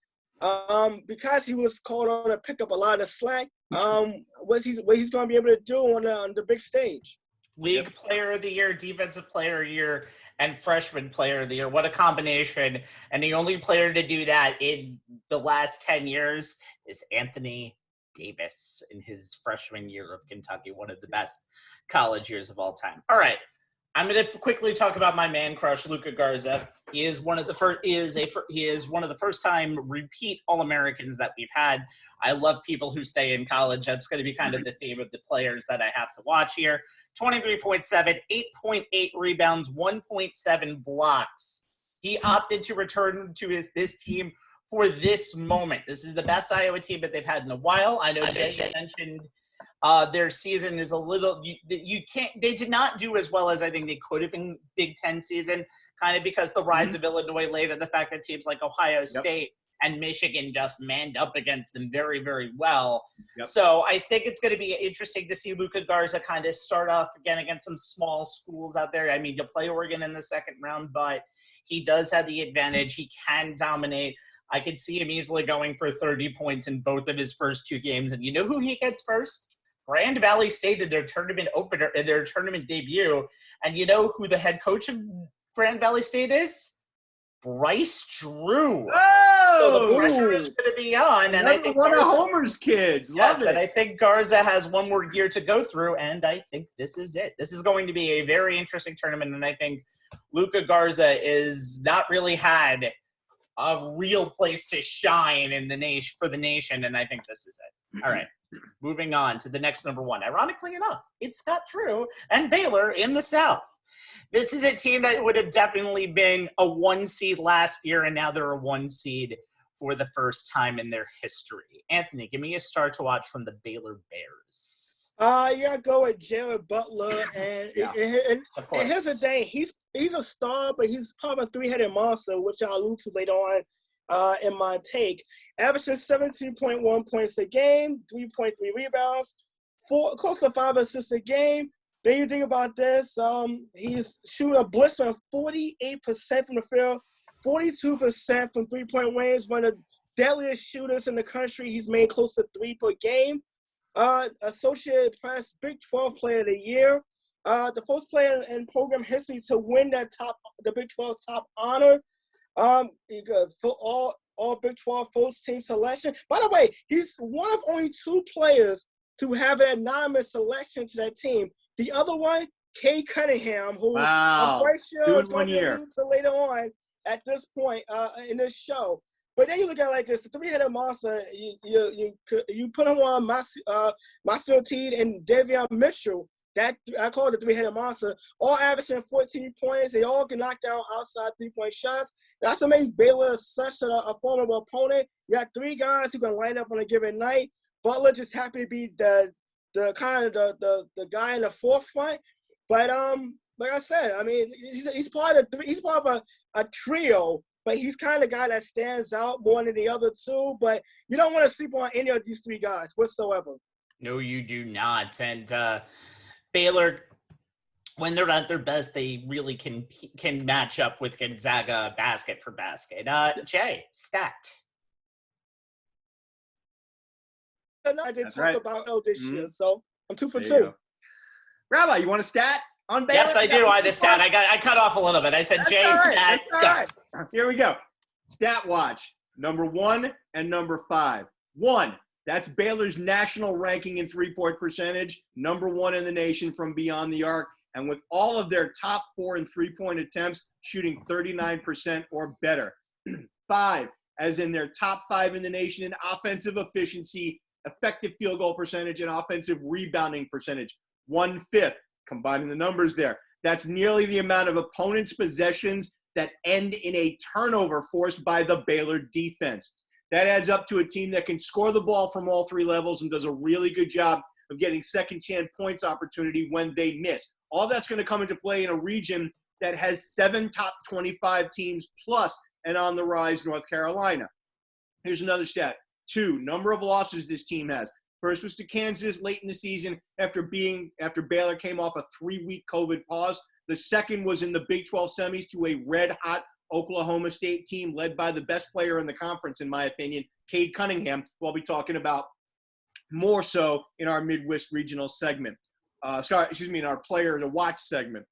because he was called on to pick up a lot of slack, what he's going to be able to do on the big stage. League Player of the Year, Defensive Player of the Year, and Freshman Player of the Year. What a combination. And the only player to do that in the last 10 years is Anthony Davis in his freshman year of Kentucky, one of the best college years of all time. All right. I'm going to quickly talk about my man crush, Luka Garza. He is one of the first time repeat All-Americans that we've had. I love people who stay in college. That's going to be kind of the theme of the players that I have to watch here. 23.7, 8.8 rebounds, 1.7 blocks. He opted to return to this team for this moment. This is the best Iowa team that they've had in a while. I know Jay mentioned Their season is a little you can't. They did not do as well as I think they could have in Big Ten season, kind of because the rise of Illinois late and the fact that teams like Ohio State and Michigan just manned up against them very, very well. So I think it's going to be interesting to see Luka Garza kind of start off again against some small schools out there. I mean, you'll play Oregon in the second round, but he does have the advantage. He can dominate. I could see him easily going for 30 points in both of his first 2 games. And you know who he gets first? Grand Valley State in their tournament opener, in their tournament debut. And you know who the head coach of Grand Valley State is? Bryce Drew. So the pressure is going to be on. And I think one of Homer's kids. Love it. And I think Garza has one more year to go through, and I think this is it. This is going to be a very interesting tournament, and I think Luka Garza is not really had a real place to shine in the nation for the nation, and I think this is it. All right. Moving on to the next number 1. Ironically enough, it's Scott Drew and Baylor in the South. This is a team that would have definitely been a 1 seed last year, and now they're a 1 seed for the first time in their history. Anthony, give me a star to watch from the Baylor Bears. Yeah, go with Jared Butler, and here's the thing: he's a star, but he's probably a 3-headed monster, which I'll allude to later on in my take. Averaging 17.1 points a game, 3.3 rebounds, close to 5 assists a game. Then you think about this, he's shooting a blistering 48% from the field, 42% from three-point range, one of the deadliest shooters in the country. He's made close to 3 per game. Associated Press Big 12 Player of the Year. The first player in program history to win the Big 12 top honor. For all Big 12 first team selection. By the way, he's one of only 2 players to have an anonymous selection to that team. The other one, Cade Cunningham, who I'm quite sure is going to be alluded to later on at this point in this show. But then you look at it like this: the 3-headed monster. You put him on Marcel Teed and Davion Mitchell. That I call it the 3-headed monster. All averaging 14 points. They all can knock down outside 3-point shots. That's what makes Baylor such a formidable opponent. You got 3 guys who can light up on a given night. Butler just happy to be the guy in the forefront. But like I said, I mean, he's part of a trio, but he's kind of the guy that stands out more than the other 2. But you don't want to sleep on any of these 3 guys whatsoever. No, you do not. And Baylor, when they're at their best, they really can match up with Gonzaga basket for basket. Jay, stat. I did talk about this year, so I'm 2 for 2. Rabbi, you want a stat on Baylor? Yes, I do. I had a stat. I cut off a little bit. I said Jay stat. Right. Here we go. Stat watch. Number 1 and number 5. 1. That's Baylor's national ranking in 3-point percentage. Number 1 in the nation from beyond the arc. And with all of their top 4 in 3-point attempts, shooting 39% or better. 5, as in their top 5 in the nation in offensive efficiency, effective field goal percentage, and offensive rebounding percentage. 1/5, combining the numbers there. That's nearly the amount of opponents' possessions that end in a turnover forced by the Baylor defense. That adds up to a team that can score the ball from all 3 levels and does a really good job of getting second-chance points opportunity when they miss. All that's going to come into play in a region that has 7 top 25 teams plus and on the rise North Carolina. Here's another stat. 2, number of losses this team has. First was to Kansas late in the season after Baylor came off a 3-week COVID pause. The second was in the Big 12 semis to a red-hot Oklahoma State team led by the best player in the conference, in my opinion, Cade Cunningham, who I'll be talking about more so in our Midwest regional segment. In our player to watch segment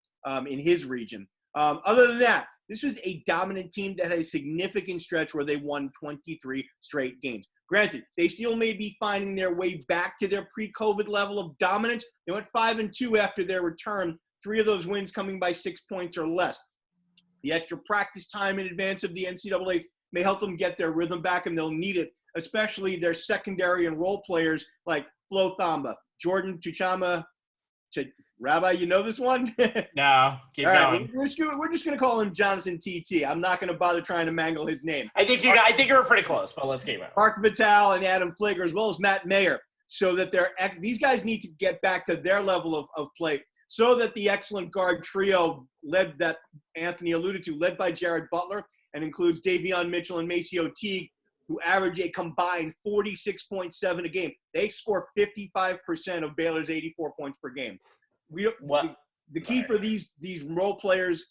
in his region. Other than that, this was a dominant team that had a significant stretch where they won 23 straight games. Granted, they still may be finding their way back to their pre-COVID level of dominance. They went 5-2 after their return, 3 of those wins coming by 6 points or less. The extra practice time in advance of the NCAA may help them get their rhythm back, and they'll need it, especially their secondary and role players like Flo Thamba, Jordan Tuchama. Rabbi, you know this one? No, keep going. We're just going to call him Jonathan TT. I'm not going to bother trying to mangle his name. I think you were pretty close, but let's keep it. Mark Vitale and Adam Flager, as well as Matt Mayer. so that these guys need to get back to their level of play so that the excellent guard trio that Anthony alluded to, led by Jared Butler and includes Davion Mitchell and Maceo Teague, who average a combined 46.7 a game. They score 55% of Baylor's 84 points per game. The key for these role players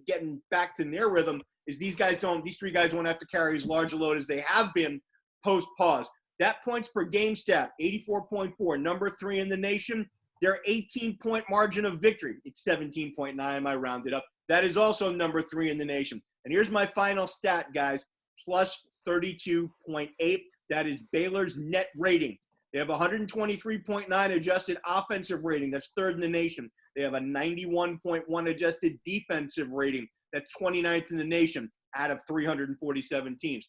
getting back to their rhythm is these three guys won't have to carry as large a load as they have been post-pause. That points per game stat, 84.4, number 3 in the nation. Their 18-point margin of victory, it's 17.9, I rounded up. That is also number 3 in the nation. And here's my final stat, guys, plus 32.8. That is Baylor's net rating. They have 123.9 adjusted offensive rating. That's 3rd in the nation. They have a 91.1 adjusted defensive rating. That's 29th in the nation out of 347 teams.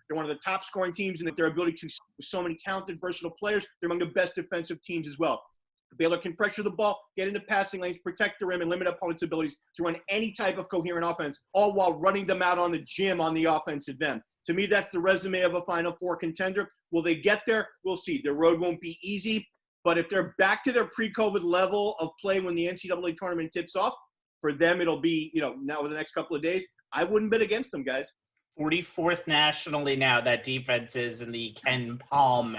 They're one of the top scoring teams in their ability to, with so many talented, versatile players. They're among the best defensive teams as well. Baylor can pressure the ball, get into passing lanes, protect the rim, and limit opponents' abilities to run any type of coherent offense, all while running them out on the gym on the offensive end. To me, that's the resume of a Final Four contender. Will they get there? We'll see. The road won't be easy, but if they're back to their pre-COVID level of play when the NCAA tournament tips off, for them it'll be, now over the next couple of days, I wouldn't bet against them, guys. 44th nationally now, that defense is in the Ken Palm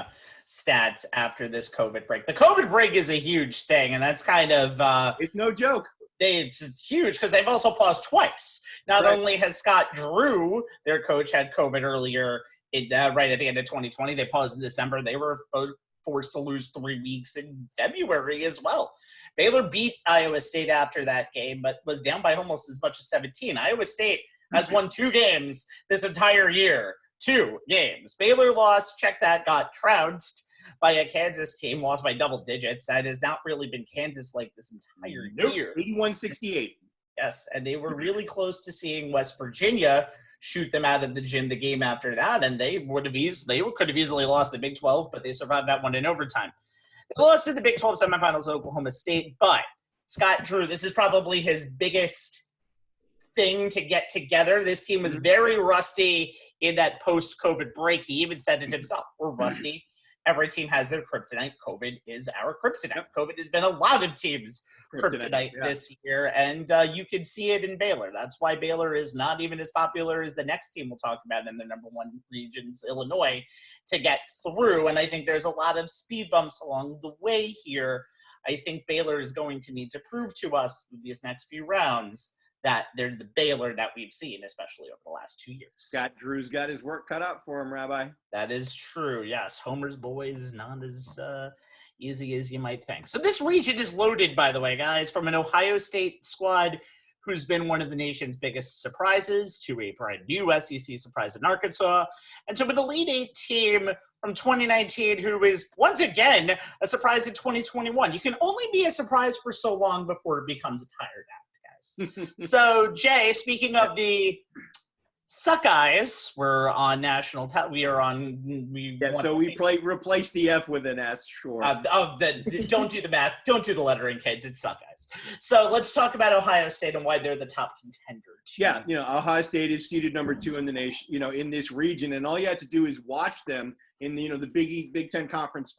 stats after this COVID break. The COVID break is a huge thing, and that's kind of it's no joke. It's huge because they've also paused twice. Not only has Scott Drew, their coach, had COVID earlier right at the end of 2020. They paused in December. They were both forced to lose 3 weeks in February as well. Baylor beat Iowa State after that game, but was down by almost as much as 17. Iowa State has won 2 games this entire year. 2 games. Baylor lost, check that, got trounced by a Kansas team, lost by double digits. That has not really been Kansas like this entire year. 81-68. Yes, and they were really close to seeing West Virginia shoot them out of the gym the game after that, and they could have easily lost the Big 12, but they survived that one in overtime. They lost to the Big 12 semifinals at Oklahoma State, but Scott Drew, this is probably his biggest thing to get together. This team was very rusty in that post-COVID break. He even said it himself, we're rusty. Every team has their kryptonite. COVID is our kryptonite. COVID has been a lot of teams' kryptonite this year, and you can see it in Baylor. That's why Baylor is not even as popular as the next team we'll talk about in the number 1 regions, Illinois, to get through. And I think there's a lot of speed bumps along the way here. I think Baylor is going to need to prove to us through these next few rounds that they're the Baylor that we've seen, especially over the last 2 years. Scott Drew's got his work cut out for him, Rabbi. That is true, yes. Homer's boys, not as easy as you might think. So this region is loaded, by the way, guys, from an Ohio State squad who's been one of the nation's biggest surprises to a brand new SEC surprise in Arkansas, and to an Elite Eight team from 2019 who is, once again, a surprise in 2021. You can only be a surprise for so long before it becomes a tired act. So, Jay, speaking of the Suckeyes, we're on national we replace the F with an S, sure. Don't do the math. Don't do the lettering, kids. It's Suckeyes. So let's talk about Ohio State and why they're the top contender. Yeah, Ohio State is seeded number 2 in the nation, in this region, and all you have to do is watch them in the Big Ten Conference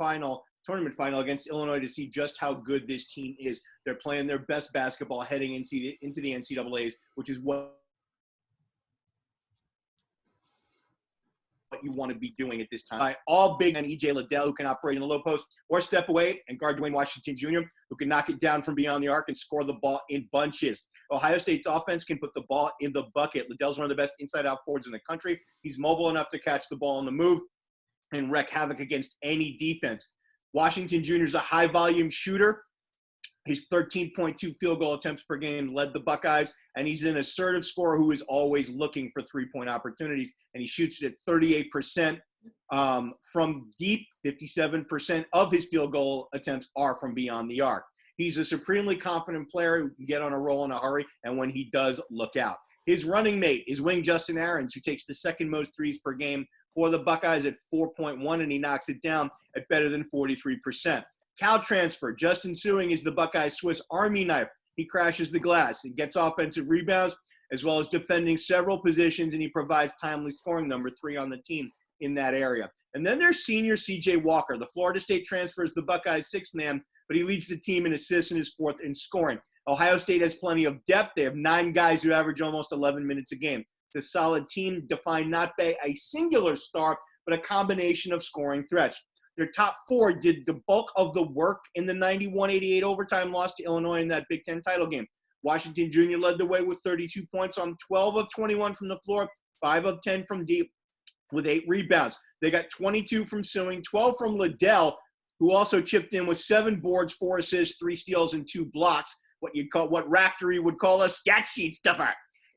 tournament final against Illinois to see just how good this team is. They're playing their best basketball heading into the NCAAs, which is what you want to be doing at this time. By all big and E.J. Liddell, who can operate in the low post or step away, and guard Dwayne Washington Jr., who can knock it down from beyond the arc and score the ball in bunches. Ohio State's offense can put the ball in the bucket. Liddell's one of the best inside-out forwards in the country. He's mobile enough to catch the ball on the move and wreak havoc against any defense. Washington Jr. is a high-volume shooter. His 13.2 field goal attempts per game led the Buckeyes, and he's an assertive scorer who is always looking for three-point opportunities, and he shoots it at 38% from deep. 57% of his field goal attempts are from beyond the arc. He's a supremely confident player who can get on a roll in a hurry, and when he does, look out. His running mate is wing Justin Ahrens, who takes the second most threes per game for the Buckeyes at 4.1, and he knocks it down at better than 43%. Cal transfer, Justin Suing is the Buckeyes' Swiss Army knife. He crashes the glass and gets offensive rebounds, as well as defending several positions, and he provides timely scoring, number 3 on the team in that area. And then there's senior C.J. Walker. The Florida State transfer is the Buckeyes' 6th man, but he leads the team in assists and is 4th in scoring. Ohio State has plenty of depth. They have 9 guys who average almost 11 minutes a game. It's a solid team defined not by a singular star, but a combination of scoring threats. Their top 4 did the bulk of the work in the 91-88 overtime loss to Illinois in that Big Ten title game. Washington Jr. led the way with 32 points on 12 of 21 from the floor, 5 of 10 from deep, with 8 rebounds. They got 22 from Sewing, 12 from Liddell, who also chipped in with 7 boards, 4 assists, 3 steals, and 2 blocks. What Raftery would call a stat sheet stuffer.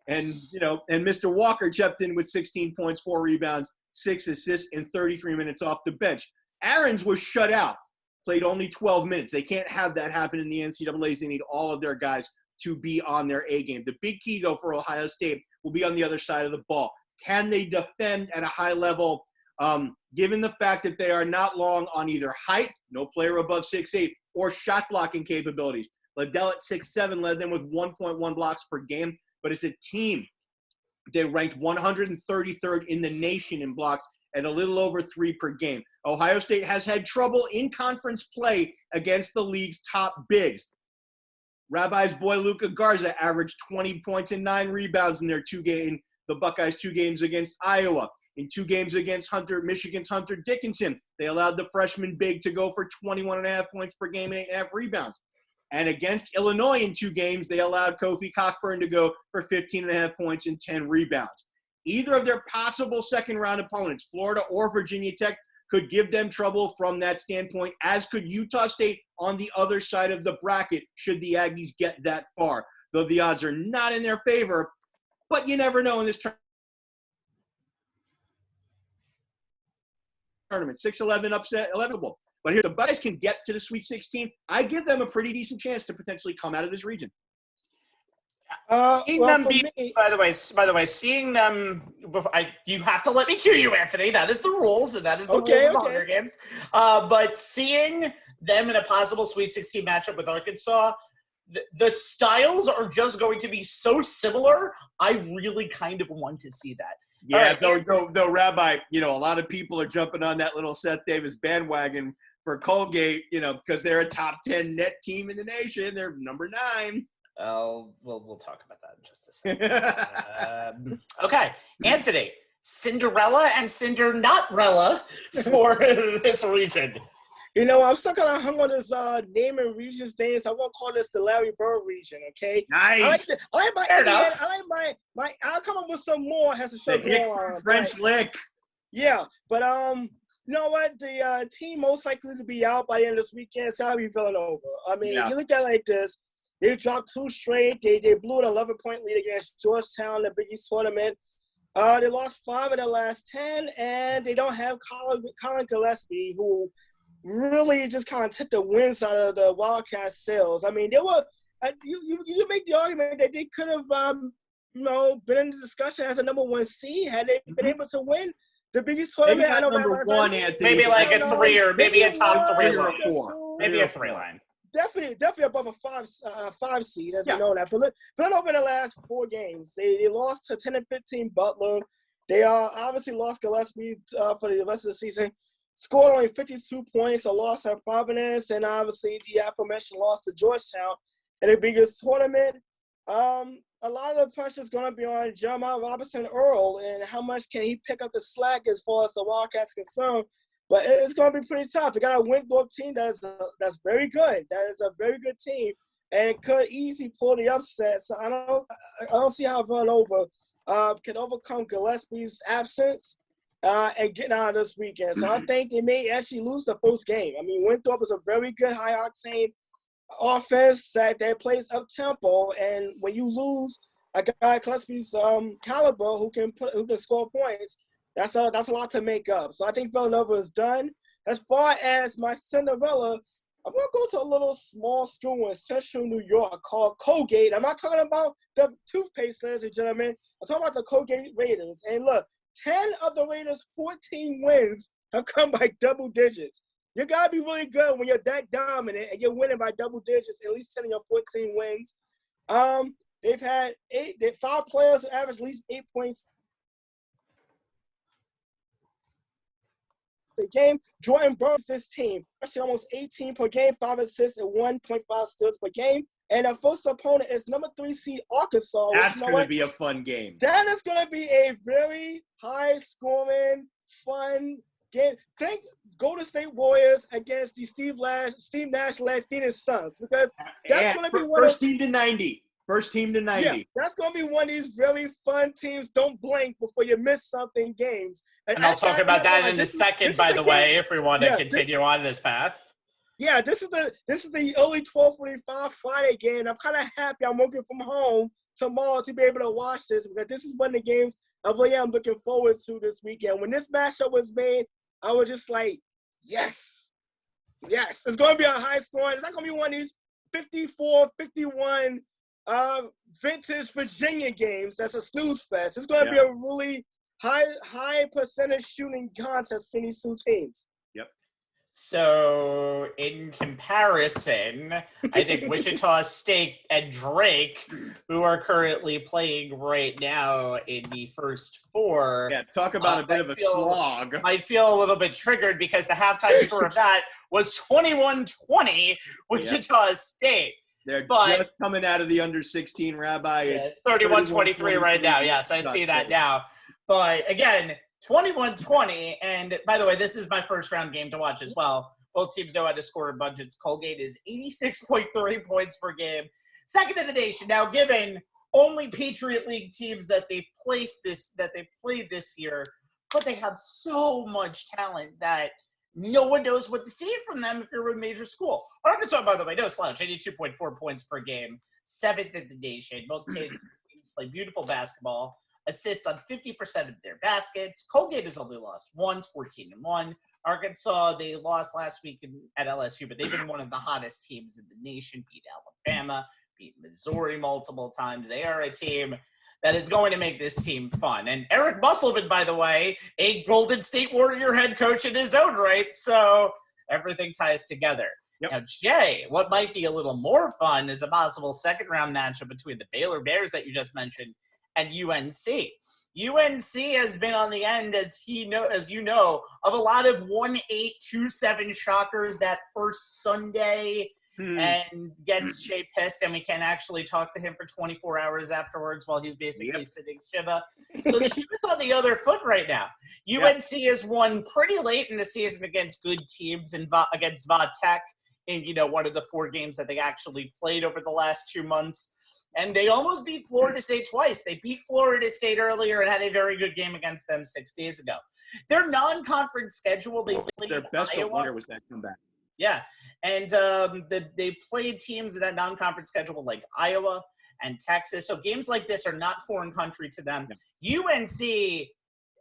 And Mr. Walker chipped in with 16 points, 4 rebounds, 6 assists, and 33 minutes off the bench. Aarons was shut out, played only 12 minutes. They can't have that happen in the NCAAs. They need all of their guys to be on their A game. The big key, though, for Ohio State will be on the other side of the ball. Can they defend at a high level, given the fact that they are not long on either height, no player above 6'8", or shot blocking capabilities? Liddell at 6'7" led them with 1.1 blocks per game, but as a team, they ranked 133rd in the nation in blocks at a little over 3 per game. Ohio State has had trouble in conference play against the league's top bigs. Rabbi's boy Luka Garza averaged 20 points and 9 rebounds in the Buckeyes' 2 games against Iowa. In 2 games against Michigan's Hunter Dickinson, they allowed the freshman big to go for 21.5 points per game and 8.5 rebounds. And against Illinois in 2 games, they allowed Kofi Cockburn to go for 15.5 points and 10 rebounds. Either of their possible second-round opponents, Florida or Virginia Tech, could give them trouble from that standpoint, as could Utah State on the other side of the bracket should the Aggies get that far. Though the odds are not in their favor, but you never know in this tournament. 6-11 upset, 11able. But here, the Buckeyes can get to the Sweet 16. I give them a pretty decent chance to potentially come out of this region. Seeing them beat, by the way, seeing them, you have to let me cue you, Anthony. That is the rules, and that is the rules of the Hunger Games. But seeing them in a possible Sweet 16 matchup with Arkansas, the styles are just going to be so similar. I really kind of want to see that. Yeah, though, Rabbi, a lot of people are jumping on that little Seth Davis bandwagon for Colgate, because they're a top 10 net team in the nation. They're number 9. We'll talk about that in just a second. Okay, Anthony, Cinderella and Cinder-not-rella for this region. I'm still kind of hung on this name and regions thing, so I'm going to call this the Larry Bird region, okay? Nice. I'll come up with some more. Has to show more. French lick. Yeah, but you know what? The team most likely to be out by the end of this weekend is going to be Villanova. I mean, You look at it like this. They dropped 2 straight. They blew an 11-point lead against Georgetown in the Big East tournament. They lost 5 of their last 10, and they don't have Colin Gillespie, who really just kind of took the winds out of the Wildcats' sails. I mean, they were you make the argument that they could have been in the discussion as a number 1 seed had they been able to win the Big East tournament. Maybe number 1, Anthony. Maybe like a 3 or maybe a top 3 or 4. Maybe a 3 line. Definitely above a 5 seed, as we know that. But Villanova in the last 4 games, they lost to 10-15 Butler. They obviously lost Gillespie for the rest of the season. Scored only 52 points, a loss at Providence, and obviously the aforementioned loss to Georgetown in the biggest tournament. A lot of the pressure is going to be on Jeremiah Robinson-Earl, and how much can he pick up the slack as far as the Wildcats concerned. But it's going to be pretty tough. They got a Winthrop team that's very good. That is a very good team, and it could easily pull the upset. So I don't see how Villanova can overcome Gillespie's absence and get out of this weekend. So I think they may actually lose the first game. I mean, Winthrop is a very good high-octane offense that plays up-tempo, and when you lose a guy Gillespie's caliber who can score points, that's a lot to make up. So I think Villanova is done. As far as my Cinderella, I'm going to go to a little small school in central New York called Colgate. I'm not talking about the toothpaste, ladies and gentlemen. I'm talking about the Colgate Raiders. And look, 10 of the Raiders' 14 wins have come by double digits. You got to be really good when you're that dominant and you're winning by double digits, at least 10 of your 14 wins. They've had 5 players who average at least 8 points a game. Jordan Burns, this team, actually almost 18 per game, 5 assists, and 1.5 steals per game. And our first opponent is number 3 seed Arkansas. That's going to be a fun game. That is going to be a very high-scoring, fun game. Think Golden State Warriors against the Steve Nash-led Phoenix Suns, because that's going to be first team to 90. First team to 90. Yeah, that's going to be one of these very fun teams. Don't blink before you miss something games. And I'll talk about that in a second, by the way, if we want to continue on this path. Yeah, this is the early 12:45 Friday game. I'm kind of happy I'm working from home tomorrow to be able to watch this, because this is one of the games I really am looking forward to this weekend. When this matchup was made, I was just like, yes. It's going to be a high scoring. It's not going to be one of these 54-51 vintage Virginia games. That's a snooze fest. It's going to be a really high percentage shooting contest between these two teams. Yep. So in comparison, I think Wichita State and Drake, who are currently playing right now in the first 4. Yeah, talk about a bit of a slog. I feel a little bit triggered because the halftime score of that was 21-20 Wichita State. They're just coming out of the under-16, Rabbi. It's 31-23 right now. Yes, I see that now. But again, 21-20, and by the way, this is my first-round game to watch as well. Both teams know how to score in budgets. Colgate is 86.3 points per game, second in the nation. Now, given only Patriot League teams that they've played this year, but they have so much talent that no one knows what to see from them if you're a major school. Arkansas, by the way, no slouch, 82.4 points per game, 7th in the nation. Both teams play beautiful basketball, assist on 50% of their baskets. Colgate has only lost once, 14-1. Arkansas, they lost last week at LSU, but they've been one of the hottest teams in the nation, beat Alabama, beat Missouri multiple times. They are a team that is going to make this team fun. And Eric Musselman, by the way, a Golden State Warrior head coach in his own right, so everything ties together. Yep. Now, Jay, what might be a little more fun is a possible second-round matchup between the Baylor Bears that you just mentioned and UNC. UNC has been on the end, as you know, of a lot of 1-8, 2-7 shockers that first Sunday, and gets Jay pissed, and we can't actually talk to him for 24 hours afterwards while he's basically sitting Shiva. So the Shiva's on the other foot right now. UNC has won pretty late in the season against good teams and against Vodtech in one of the 4 games that they actually played over the last 2 months. And they almost beat Florida State twice. They beat Florida State earlier and had a very good game against them 6 days ago. Their non-conference schedule, they played their best Iowa. player was that comeback. Yeah, and they played teams in that non-conference schedule like Iowa and Texas. So games like this are not foreign country to them. Yeah. UNC,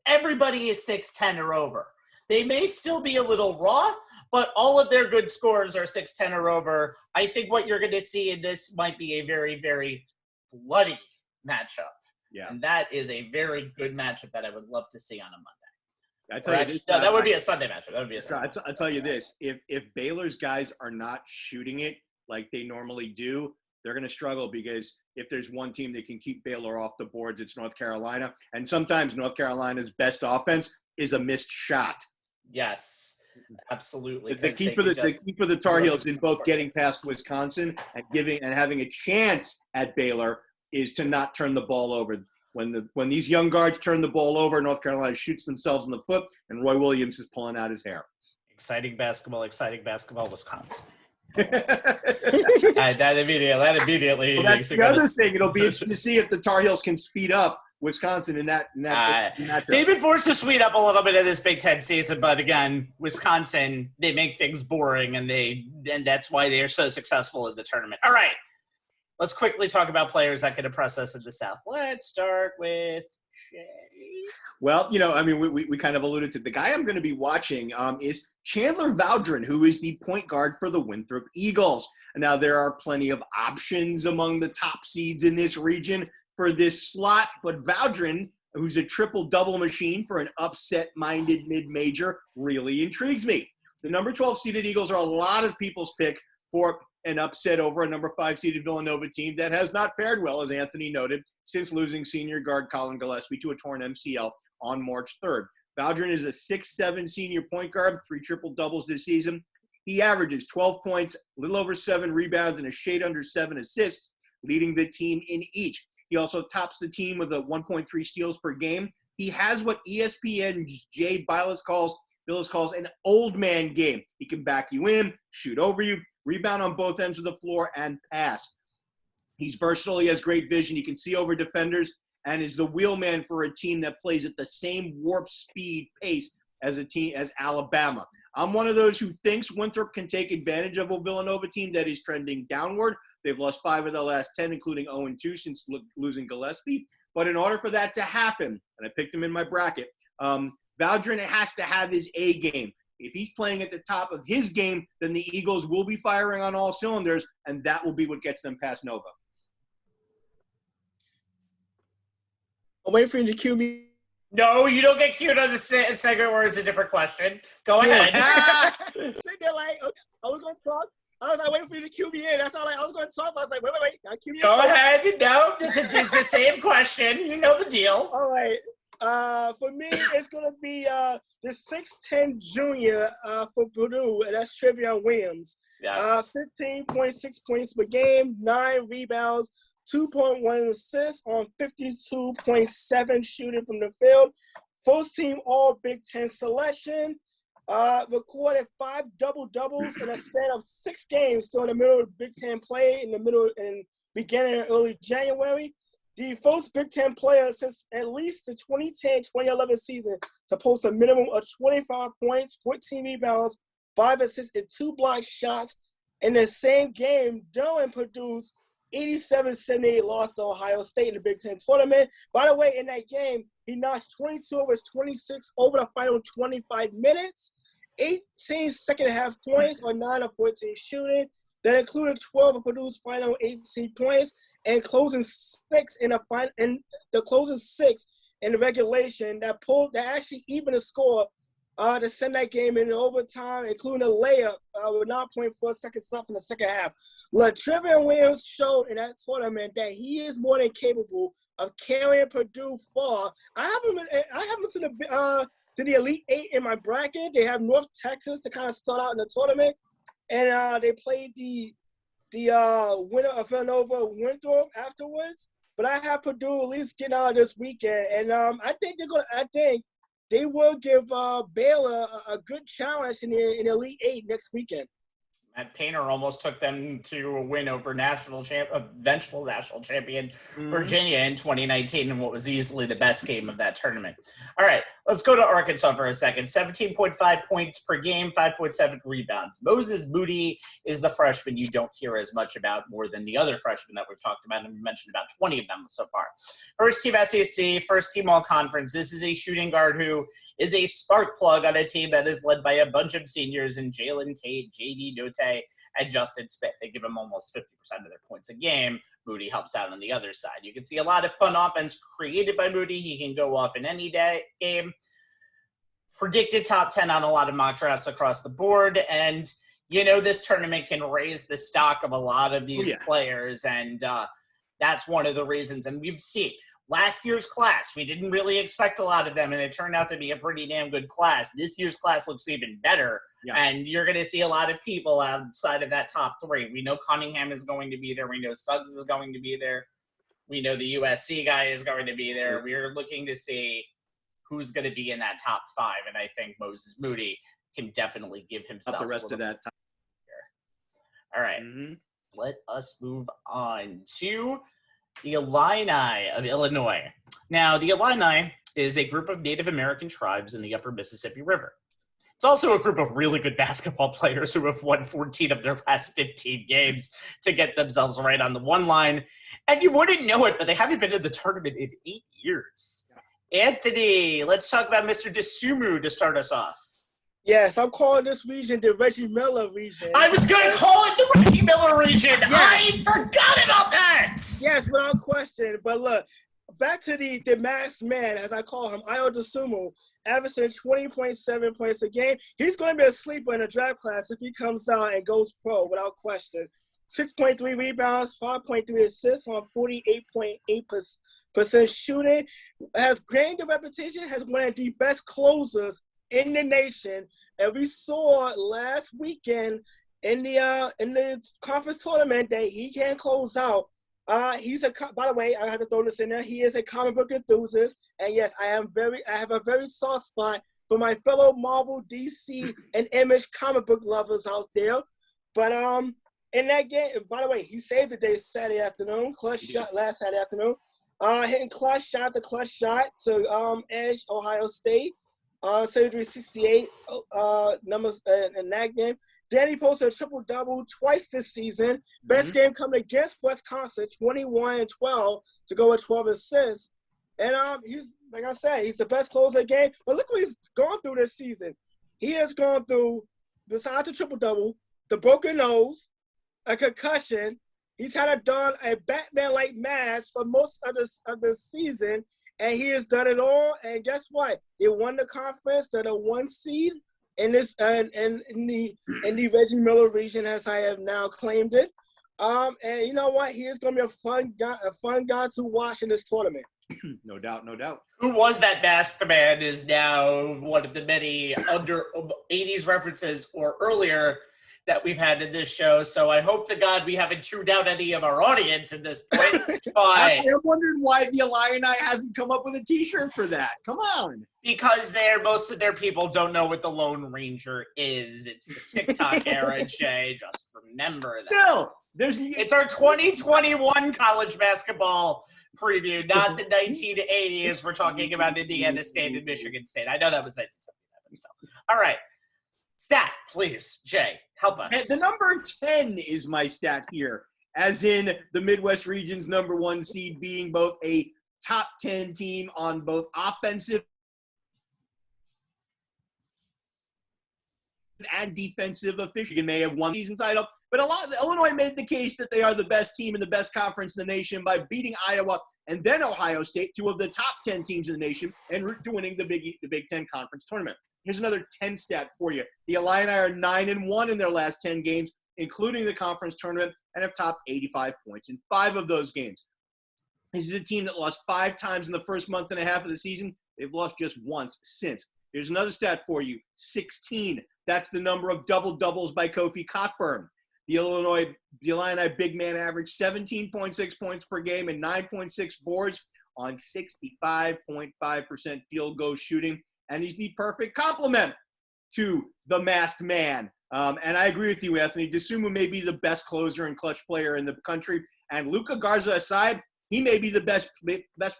everybody is 6'10 or over. They may still be a little raw, but all of their good scores are 6'10 or over. I think what you're going to see in this might be a very, very bloody matchup. Yeah. And that is a very good matchup that I would love to see on a Monday. That would be a Sunday matchup. That would be a Sunday. I'll tell you this. If Baylor's guys are not shooting it like they normally do, they're going to struggle, because if there's one team that can keep Baylor off the boards, it's North Carolina. And sometimes North Carolina's best offense is a missed shot. Yes, absolutely. The key for the Tar Heels in both getting past Wisconsin and having a chance at Baylor is to not turn the ball over. When these young guards turn the ball over, North Carolina shoots themselves in the foot, and Roy Williams is pulling out his hair. Exciting basketball, Wisconsin. That immediately. Well, that's the other thing. It'll be interesting to see if the Tar Heels can speed up Wisconsin in that they've been forced to speed up a little bit of this Big Ten season, but again, Wisconsin, they make things boring, and that's why they are so successful in the tournament. All right, let's quickly talk about players that can impress us in the South. Let's start with Jay. Well, we kind of alluded to the guy I'm going to be watching is Chandler Vaudrin, who is the point guard for the Winthrop Eagles. Now, there are plenty of options among the top seeds in this region for this slot, but Vaudrin, who's a triple-double machine for an upset-minded mid-major, really intrigues me. The number 12 seeded Eagles are a lot of people's pick for an upset over a number 5 seeded Villanova team that has not fared well, as Anthony noted, since losing senior guard Colin Gillespie to a torn MCL on March 3rd. Valdrin is a 6'7" senior point guard, 3 triple-doubles this season. He averages 12 points, a little over 7 rebounds, and a shade under 7 assists, leading the team in each. He also tops the team with a 1.3 steals per game. He has what ESPN's Jay Bilas calls an old man game. He can back you in, shoot over you, rebound on both ends of the floor, and pass. He's versatile. He has great vision. He can see over defenders and is the wheelman for a team that plays at the same warp speed pace as Alabama. I'm one of those who thinks Winthrop can take advantage of a Villanova team that is trending downward. They've lost 5 of their last 10, including 0-2 since losing Gillespie. But in order for that to happen, and I picked him in my bracket, Valdrin has to have his A game. If he's playing at the top of his game, then the Eagles will be firing on all cylinders, and that will be what gets them past Nova. I'm waiting for you to cue me. No, you don't get cued on the segment where it's a different question. Go ahead. Sitting there like, okay, I was going to talk. I was like waiting for you to cue me in. That's all I was going to talk. I was like, wait. Now cue me in. Go ahead. No, it's the same question. You know the deal. All right. For me, it's going to be the 6'10" junior for Purdue, and that's Trevion Williams. Yes. 15.6 points per game, 9 rebounds, 2.1 assists on 52.7 shooting from the field. First team All Big Ten selection. Recorded 5 double-doubles in a span of 6 games during the middle of Big Ten play beginning in early January. The first Big Ten player since at least the 2010-2011 season to post a minimum of 25 points, 14 rebounds, 5 assists, and 2 blocked shots in the same game. Dillon produced 87-78 loss to Ohio State in the Big Ten Tournament. By the way, in that game, he notched 22 of his 26 over the final 25 minutes, 18 second-half points on 9 of 14 shooting. That included 12 of Purdue's final 18 points and closing 6 in the regulation that actually evened the score to send that game in overtime, including a layup with 9.4 seconds left in the second half. Trevion Williams showed in that tournament that he is more than capable of carrying Purdue far. I have him to the Elite 8 in my bracket. They have North Texas to kind of start out in the tournament, and they played the winner of Villanova Winthrop afterwards. But I have Purdue at least getting out this weekend, and I think they will give Baylor a good challenge in the Elite 8 next weekend. Matt Painter almost took them to a win over eventual national champion Virginia in 2019 in what was easily the best game of that tournament. All right, let's go to Arkansas for a second. 17.5 points per game, 5.7 rebounds. Moses Moody is the freshman you don't hear as much about more than the other freshmen that we've talked about, and we mentioned about 20 of them so far. First team SEC, first team all-conference. This is a shooting guard who is a spark plug on a team that is led by a bunch of seniors in Jalen Tate, J.D. Note, and Justin Smith. They give him almost 50% of their points a game. Moody helps out on the other side. You can see a lot of fun offense created by Moody. He can go off in any game. Predicted top 10 on a lot of mock drafts across the board. And, this tournament can raise the stock of a lot of these players. And that's one of the reasons. And we've seen last year's class, we didn't really expect a lot of them, and it turned out to be a pretty damn good class. This year's class looks even better, and you're going to see a lot of people outside of that top 3. We know Cunningham is going to be there. We know Suggs is going to be there. We know the USC guy is going to be there. We're looking to see who's going to be in that top 5, and I think Moses Moody can definitely give himself the rest of that time. All right, let us move on to the Illini of Illinois. Now, the Illini is a group of Native American tribes in the upper Mississippi River. It's also a group of really good basketball players who have won 14 of their last 15 games to get themselves right on the one line. And you wouldn't know it, but they haven't been in the tournament in 8 years. Anthony, let's talk about Mr. DeSumo to start us off. Yes, I'm calling this region the Reggie Miller region. I was going to call it the Reggie Miller region. Yes. I forgot about that. Yes, without question. But look, back to the masked man, as I call him, Ayo DeSumo, averaging 20.7 points a game. He's going to be a sleeper in the draft class if he comes out and goes pro, without question. 6.3 rebounds, 5.3 assists on 48.8% shooting. Has gained a reputation, has one of the best closers in the nation. And we saw last weekend in the conference tournament that he can close out. By the way, I have to throw this in there. He is a comic book enthusiast, and yes, I have a very soft spot for my fellow Marvel, DC, and Image comic book lovers out there. But in that game, by the way, he saved the day Saturday afternoon, clutch shot last Saturday afternoon, hitting clutch shot to edge Ohio State, 73-68 numbers in that game. Then he posted a triple-double twice this season. Best game coming against Wisconsin, 21-12 to go with 12 assists. And he's, like I said, he's the best closer of the game. But look what he's gone through this season. He has gone through, besides the triple-double, the broken nose, a concussion. He's had a Batman-like mask for most of the season, and he has done it all. And guess what? They won the conference. They're the 1 seed. In this in the Reggie Miller region, as I have now claimed it, and you know what? He is going to be a fun guy to watch in this tournament. No doubt. Who was that masked man is now one of the many under 80s references or earlier that we've had in this show. So I hope to God we haven't tuned out any of our audience at this point. I'm wondering why the Illini hasn't come up with a T-shirt for that. Come on. Because most of their people don't know what the Lone Ranger is. It's the TikTok era, Jay. Just remember that. It's our 2021 college basketball preview, not the 1980s. We're talking about Indiana State and Michigan State. I know that was 1979 stuff. All right. Stat, please, Jay. Help us. And the number 10 is my stat here, as in the Midwest region's number 1 seed being both a top 10 team on both offensive and defensive efficiency. May have won the season title, but Illinois made the case that they are the best team in the best conference in the nation by beating Iowa and then Ohio State, 2 of the top 10 teams in the nation, and route to winning the Big Ten Conference Tournament. Here's another 10 stat for you. The Illini are 9-1 in their last 10 games, including the conference tournament, and have topped 85 points in 5 of those games. This is a team that lost 5 times in the first month and a half of the season. They've lost just once since. Here's another stat for you, 16. That's the number of double-doubles by Kofi Cockburn. The Illini big man averaged 17.6 points per game and 9.6 boards on 65.5% field goal shooting. And he's the perfect complement to the masked man. And I agree with you, Anthony. Dosunmu may be the best closer and clutch player in the country. And Luka Garza aside, he may be the best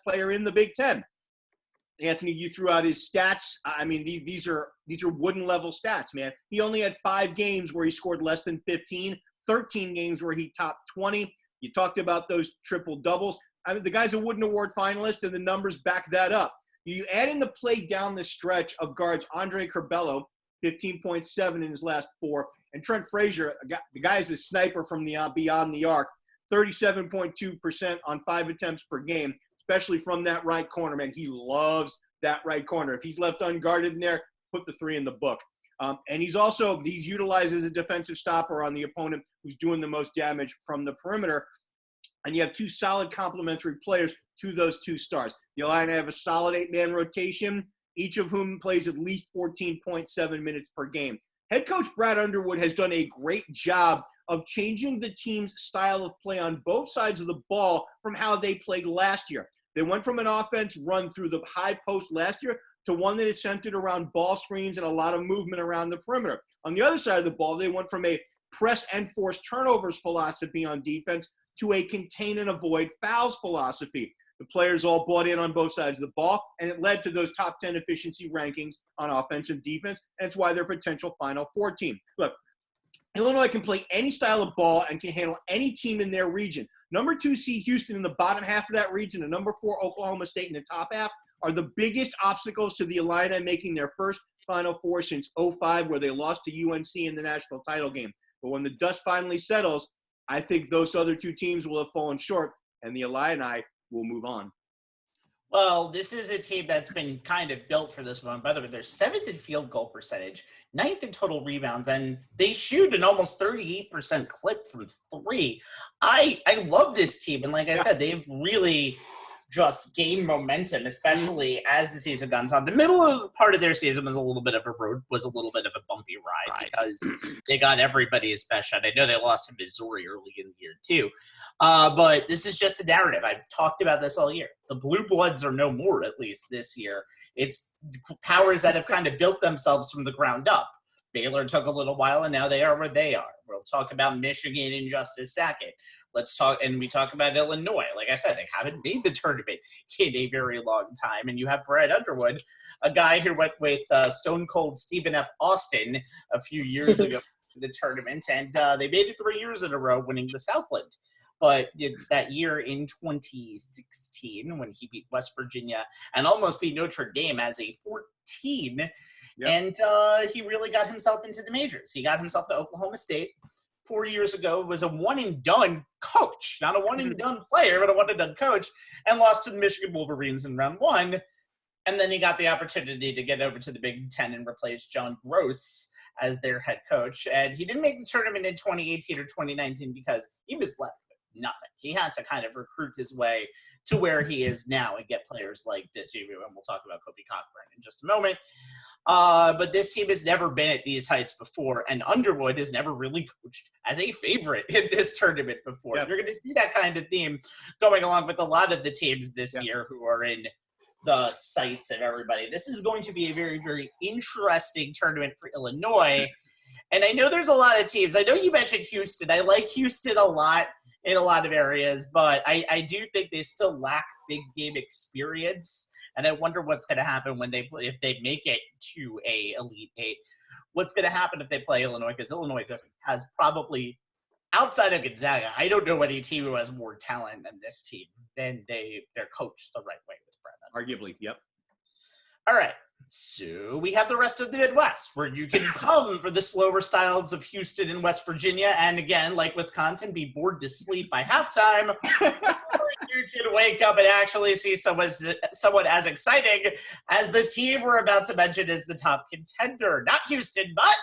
player in the Big Ten. Anthony, you threw out his stats. I mean, these are wooden level stats, man. He only had 5 games where he scored less than 15, 13 games where he topped 20. You talked about those triple doubles. I mean, the guy's a Wooden Award finalist, and the numbers back that up. You add in the play down the stretch of guards Andre Curbelo, 15.7 in his last 4, and Trent Frazier, the guy is a sniper from beyond the arc, 37.2% on 5 attempts per game, especially from that right corner, man. He loves that right corner. If he's left unguarded in there, put the 3 in the book. And he's utilized as a defensive stopper on the opponent who's doing the most damage from the perimeter. And you have 2 solid complementary players to those 2 stars. The Illini have a solid 8-man rotation, each of whom plays at least 14.7 minutes per game. Head coach Brad Underwood has done a great job of changing the team's style of play on both sides of the ball from how they played last year. They went from an offense run through the high post last year to one that is centered around ball screens and a lot of movement around the perimeter. On the other side of the ball, they went from a press and force turnovers philosophy on defense to a contain and avoid fouls philosophy. The players all bought in on both sides of the ball, and it led to those top 10 efficiency rankings on offense and defense, and it's why they're a potential Final Four team. Look, Illinois can play any style of ball and can handle any team in their region. Number 2 seed Houston in the bottom half of that region and number 4 Oklahoma State in the top half are the biggest obstacles to the Illini making their first Final Four since 2005, where they lost to UNC in the national title game. But when the dust finally settles, I think those other 2 teams will have fallen short, and the Illini will move on. Well, this is a team that's been kind of built for this moment. By the way, they're 7th in field goal percentage, 9th in total rebounds, and they shoot an almost 38% clip from three. I love this team, and like I said, they've really just gained momentum, especially as the season goes on. The middle of the part of their season was a little bit of a bumpy ride because they got everybody's best shot. I know they lost to Missouri early in the year too. But this is just the narrative. I've talked about this all year. The Blue Bloods are no more, at least this year. It's powers that have kind of built themselves from the ground up. Baylor took a little while, and now they are where they are. We'll talk about Michigan in just a second. We talk about Illinois. Like I said, they haven't made the tournament in a very long time. And you have Brad Underwood, a guy who went with Stone Cold Stephen F. Austin a few years ago to the tournament, and they made it 3 years in a row, winning the Southland. But it's that year in 2016 when he beat West Virginia and almost beat Notre Dame as a 14. Yep. And he really got himself into the majors. He got himself to Oklahoma State 4 years ago, was a one-and-done coach, not a one-and-done player, but a one-and-done coach, and lost to the Michigan Wolverines in round one. And then he got the opportunity to get over to the Big Ten and replace John Gross as their head coach. And he didn't make the tournament in 2018 or 2019 because he was left with nothing. He had to kind of recruit his way to where he is now and get players like this. And we'll talk about Kobe Cockburn in just a moment. But this team has never been at these heights before, and Underwood has never really coached as a favorite in this tournament before. Yep. You're going to see that kind of theme going along with a lot of the teams this year who are in the sights of everybody. This is going to be a very, very interesting tournament for Illinois. And I know there's a lot of teams. I know you mentioned Houston. I like Houston a lot in a lot of areas, but I do think they still lack big game experience. And I wonder what's going to happen if they make it to a Elite Eight. What's going to happen if they play Illinois? Because Illinois has probably, outside of Gonzaga, I don't know any team who has more talent than this team. Then they're coached the right way with Brennan. Arguably, yep. All right. So we have the rest of the Midwest, where you can come for the slower styles of Houston and West Virginia, and again, like Wisconsin, be bored to sleep by halftime. Or you can wake up and actually see someone as exciting as the team we're about to mention is the top contender. Not Houston, but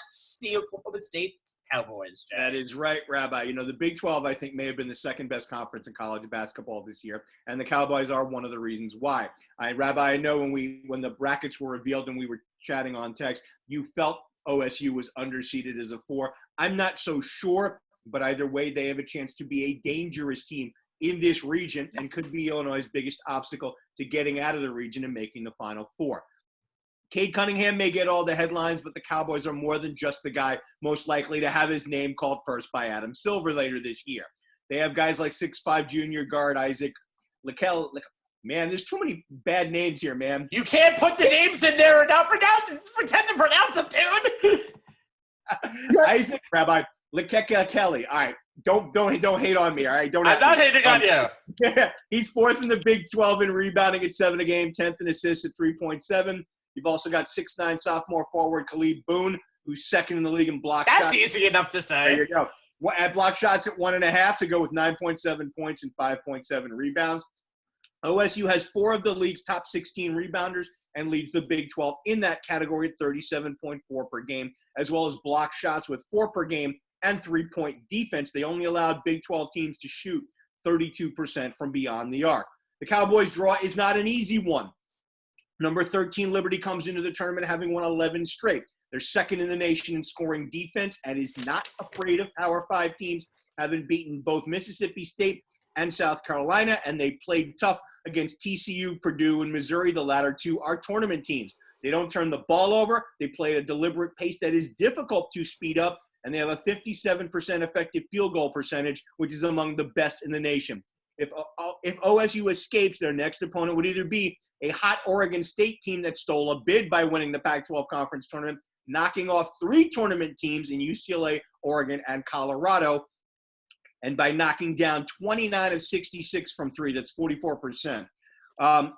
the Oklahoma State Cowboys. Jack. That is right, Rabbi. You know, the Big 12, I think, may have been the second best conference in college basketball this year, and the Cowboys are one of the reasons why. Rabbi, I know when the brackets were revealed and we were chatting on text, you felt OSU was underseeded as a 4. I'm not so sure, but either way, they have a chance to be a dangerous team in this region and could be Illinois' biggest obstacle to getting out of the region and making the Final Four. Cade Cunningham may get all the headlines, but the Cowboys are more than just the guy most likely to have his name called first by Adam Silver later this year. They have guys like 6'5" junior guard Isaac Lakel. Man, there's too many bad names here, man. You can't put the names in there and not pretend to pronounce them, dude. Isaac Rabbi Lekeka Kelly. All right, don't hate on me. All right, I'm not hating on you. He's 4th in the Big 12 in rebounding at 7 a game, 10th in assists at 3.7. You've also got 6'9" sophomore forward Khalid Boone, who's 2nd in the league in block shots. That's easy enough to say. There you go. At block shots at 1.5 to go with 9.7 points and 5.7 rebounds. OSU has 4 of the league's top 16 rebounders and leads the Big 12 in that category at 37.4 per game, as well as block shots with 4 per game and 3-point defense. They only allowed Big 12 teams to shoot 32% from beyond the arc. The Cowboys' draw is not an easy one. Number 13, Liberty, comes into the tournament having won 11 straight. They're 2nd in the nation in scoring defense and is not afraid of Power 5 teams, having beaten both Mississippi State and South Carolina, and they played tough against TCU, Purdue, and Missouri. The latter two are tournament teams. They don't turn the ball over. They play at a deliberate pace that is difficult to speed up, and they have a 57% effective field goal percentage, which is among the best in the nation. If OSU escapes, their next opponent would either be a hot Oregon State team that stole a bid by winning the Pac-12 conference tournament, knocking off 3 tournament teams in UCLA, Oregon, and Colorado, and by knocking down 29 of 66 from 3. That's 44%.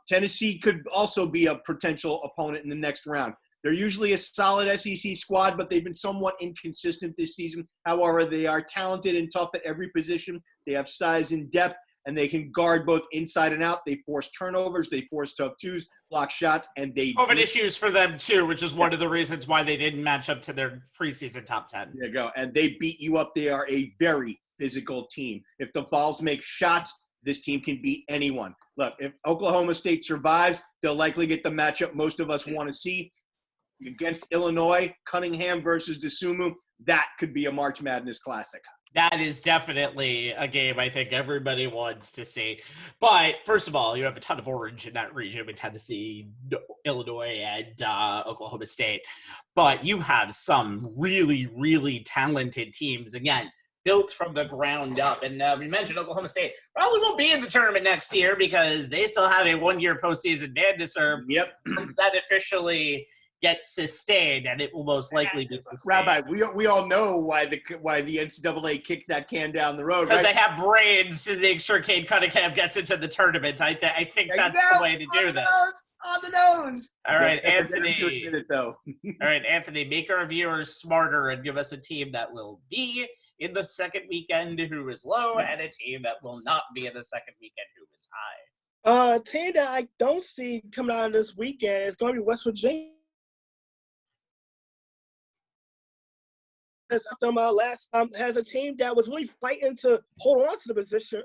Tennessee could also be a potential opponent in the next round. They're usually a solid SEC squad, but they've been somewhat inconsistent this season. However, they are talented and tough at every position. They have size and depth, and they can guard both inside and out. They force turnovers, they force tough twos, block shots, and they COVID issues for them too, which is one of the reasons why they didn't match up to their preseason top 10. There you go. And they beat you up. They are a very physical team. If the Vols make shots, this team can beat anyone. Look, if Oklahoma State survives, they'll likely get the matchup most of us want to see. Against Illinois, Cunningham versus DeSumo, that could be a March Madness classic. That is definitely a game I think everybody wants to see. But first of all, you have a ton of orange in that region with Tennessee, Illinois, and Oklahoma State. But you have some really, really talented teams, again, built from the ground up. And we mentioned Oklahoma State probably won't be in the tournament next year because they still have a one-year postseason ban to serve. Yep. Once that officially gets sustained, and it will most likely be sustained. Rabbi, we all know why the NCAA kicked that can down the road, because right? they have brains to make sure Cade Cunningham gets into the tournament. I think that's the way to do this. On the nose. All right, Anthony. All right, Anthony, make our viewers smarter and give us a team that will be in the second weekend who is low, and a team that will not be in the second weekend who is high. A team that I don't see coming out of this weekend is going to be West Virginia. As I talked about last time, has a team that was really fighting to hold on to the position,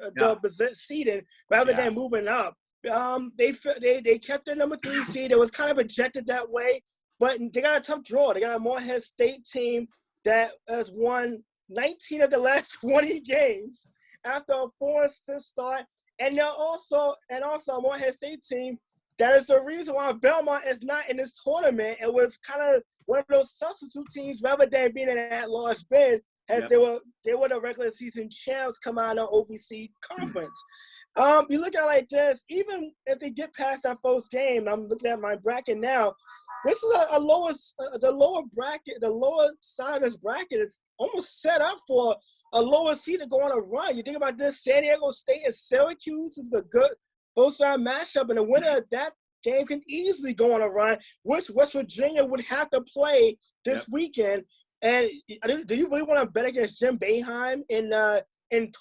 seeding, rather than moving up. They kept their number 3 seed. It was kind of projected that way, but they got a tough draw. They got a Morehead State team that has won 19 of the last 20 games after a 4-6 start, and they're also a Morehead State team that is the reason why Belmont is not in this tournament. It was kind of one of those substitute teams rather than being in that large bid, as they were the regular season champs come out of the OVC conference. You look at it like this, even if they get past that first game, I'm looking at my bracket now, this is the lower bracket, the lower side of this bracket is almost set up for a lower seed to go on a run. You think about this, San Diego State and Syracuse is a good first-round matchup, and the winner of that game can easily go on a run, which West Virginia would have to play this weekend. And do you really want to bet against Jim Boeheim in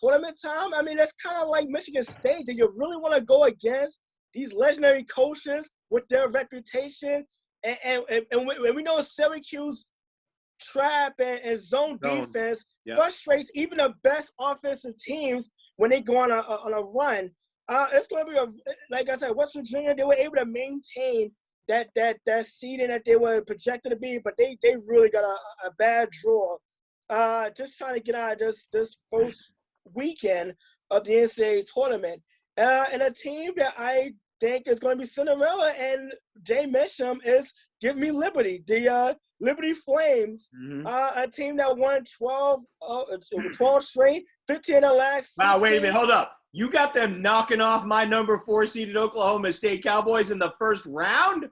tournament time? I mean, that's kind of like Michigan State. Do you really want to go against these legendary coaches with their reputation? And we know Syracuse trap and zone defense frustrates even the best offensive teams when they go on a run. It's going to be like I said, West Virginia, they were able to maintain that seeding that they were projected to be, but they really got a bad draw. Just trying to get out of this first weekend of the NCAA tournament. And a team that I think is going to be Cinderella, and Jay Misham is Give Me Liberty, the Liberty Flames, a team that won 12 straight, 15 in the last 16. Wow, wait a minute, hold up. You got them knocking off my number 4 seeded Oklahoma State Cowboys in the first round?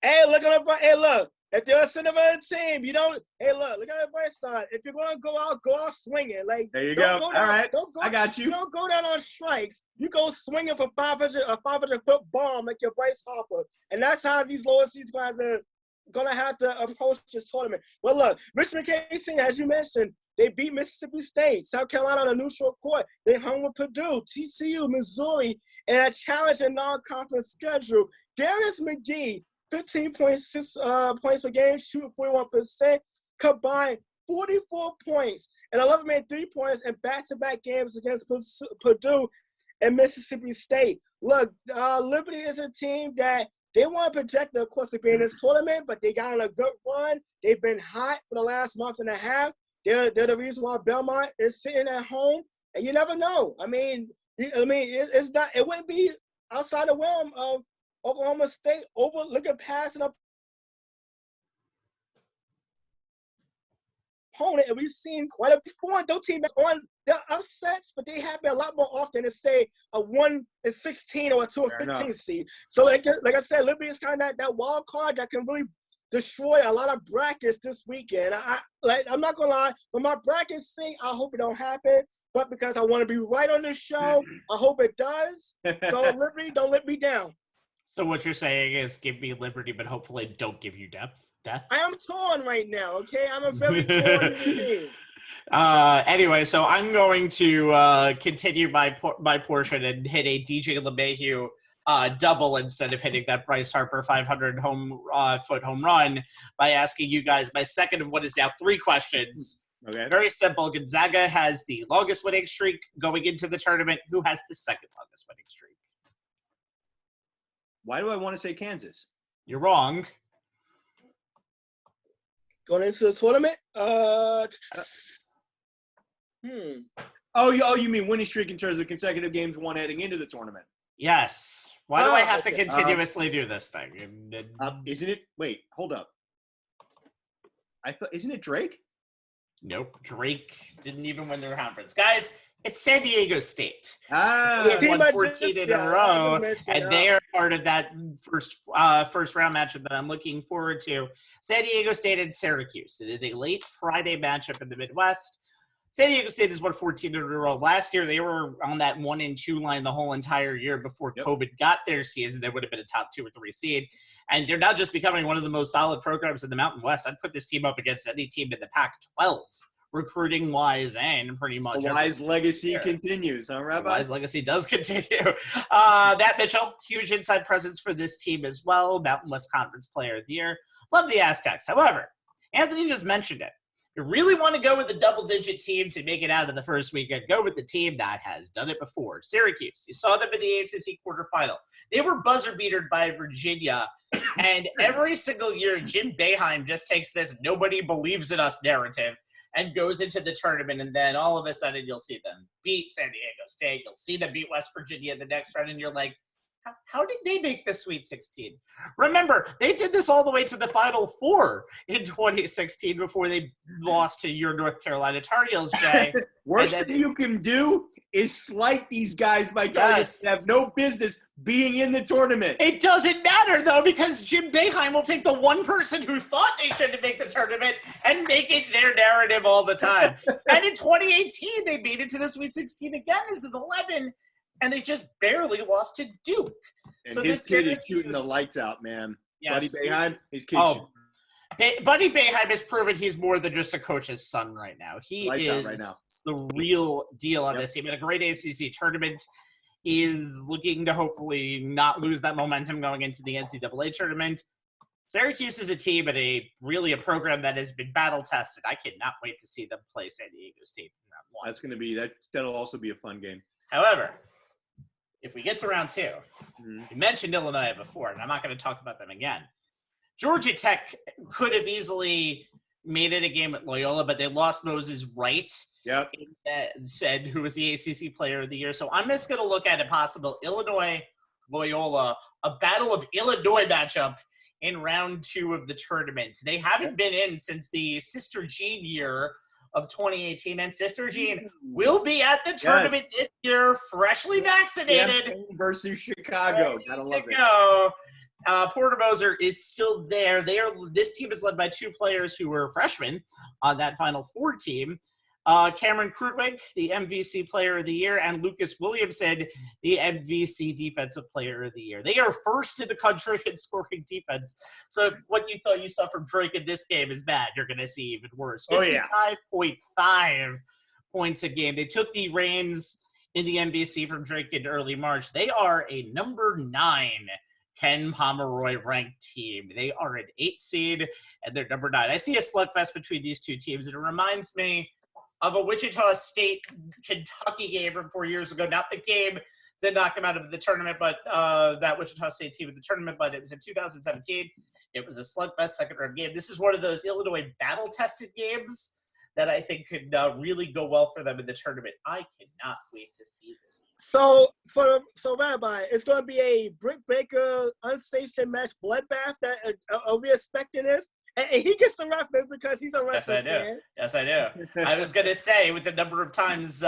Hey, look on the hey, look. If they're a Cinderella team, you don't. Hey, look at the bright side. If you're going to go out swinging. Like, there you go. All right, I got you. You don't go down on strikes. You go swinging for a 500-foot bomb like your Bryce Harper, and that's how these lower seeds gonna have to approach this tournament. Well, look, Richmond Casey, as you mentioned, they beat Mississippi State, South Carolina on a neutral court. They hung with Purdue, TCU, Missouri, and a challenging non-conference schedule. Darius McGee, 15.6 points per game, shooting 41%, combined 44 points and 11 made 3 points in back-to-back games against Purdue and Mississippi State. Look, Liberty is a team that they want to project, of course, to be in this tournament, but they got on a good run. They've been hot for the last month and a half. They're the reason why Belmont is sitting at home, and you never know. It's not. It wouldn't be outside the realm of Oklahoma State looking past an opponent, and we've seen quite a few. Those teams on their upsets, but they happen a lot more often than say a 1-16 or a 2-15 seed. So like I said, Liberty is kind of that wild card that can really destroy a lot of brackets this weekend. I'm not gonna lie, when my brackets sing, I hope it don't happen. But because I want to be right on the show, I hope it does. So Liberty, don't let me down. So what you're saying is give me liberty, but hopefully don't give you death? I am torn right now, okay? I'm a very torn human being. Anyway, so I'm going to continue my portion and hit a DJ LeMahieu double instead of hitting that Bryce Harper 500-foot home run by asking you guys my second of what is now 3 questions. Okay. Very simple. Gonzaga has the longest winning streak going into the tournament. Who has the second longest winning streak? Why do I want to say Kansas? You're wrong. Going into the tournament? Oh, you mean winning streak in terms of consecutive games won heading into the tournament? Yes. Why do I have to okay. continuously do this thing? Isn't it? Wait, hold up. Isn't it Drake? Nope. Drake didn't even win their conference. Guys, it's San Diego State. They've won 14 in a row, and they are part of that first round matchup that I'm looking forward to. San Diego State and Syracuse. It is a late Friday matchup in the Midwest. San Diego State has won 14 in a row. Last year, they were on that 1-2 line the whole entire year before COVID got their season. They would have been a top 2 or 3 seed. And they're now just becoming one of the most solid programs in the Mountain West. I'd put this team up against any team in the Pac-12, recruiting-wise and pretty much. The Wise legacy continues, huh, Rabbi? The Wise legacy does continue. Matt Mitchell, huge inside presence for this team as well. Mountain West Conference Player of the Year. Love the Aztecs. However, Anthony just mentioned it. You really want to go with a double-digit team to make it out of the first weekend. Go with the team that has done it before. Syracuse. You saw them in the ACC quarterfinal. They were buzzer-beatered by Virginia. And every single year, Jim Boeheim just takes this nobody believes in us narrative and goes into the tournament. And then all of a sudden, you'll see them beat San Diego State. You'll see them beat West Virginia in the next round. And you're like, how did they make the Sweet 16? Remember, they did this all the way to the Final Four in 2016 before they lost to your North Carolina Tar Heels, Jay. Worst thing you can do is slight these guys by telling them they have no business being in the tournament. It doesn't matter, though, because Jim Boeheim will take the one person who thought they shouldn't make the tournament and make it their narrative all the time. And in 2018, they made it to the Sweet 16 again as an 11. And they just barely lost to Duke. And so his kid is shooting the lights out, man. Yes, Buddy Boeheim, his kid. Buddy Boeheim has proven he's more than just a coach's son right now. He lights is out right now. The real deal on this team. In a great ACC tournament, he is looking to hopefully not lose that momentum going into the NCAA tournament. Syracuse is a team and a program that has been battle tested. I cannot wait to see them play San Diego State in round 1. That'll also be a fun game. However, if we get to round 2, you mentioned Illinois before, and I'm not going to talk about them again. Georgia Tech could have easily made it a game at Loyola, but they lost Moses Wright, who was the ACC Player of the Year. So I'm just going to look at a possible Illinois-Loyola, a Battle of Illinois matchup in round 2 of the tournament. They haven't been in since the Sister Jean year of 2018, and Sister Jean will be at the tournament this year, freshly vaccinated. Versus Chicago. Gotta love it. Porter Moser is still there. This team is led by 2 players who were freshmen on that Final Four team. Cameron Krutwig, the MVC Player of the Year, and Lucas Williamson, the MVC Defensive Player of the Year. They are first in the country in scoring defense. So what you thought you saw from Drake in this game is bad. You're going to see even worse. 55.5 points a game. They took the reins in the MVC from Drake in early March. They are a number 9 Ken Pomeroy ranked team. They are an 8 seed, and they're number 9. I see a slugfest between these two teams. It reminds me of a Wichita State-Kentucky game from 4 years ago. Not the game that knocked them out of the tournament, but that Wichita State team in the tournament, but it was in 2017. It was a slugfest second-round game. This is one of those Illinois battle-tested games that I think could really go well for them in the tournament. I cannot wait to see this. So Rabbi, it's going to be a Britt Baker unsanctioned match bloodbath. That are we expecting this? And he gets the reference because he's a wrestling fan. Yes, I do. I was going to say, with the number of times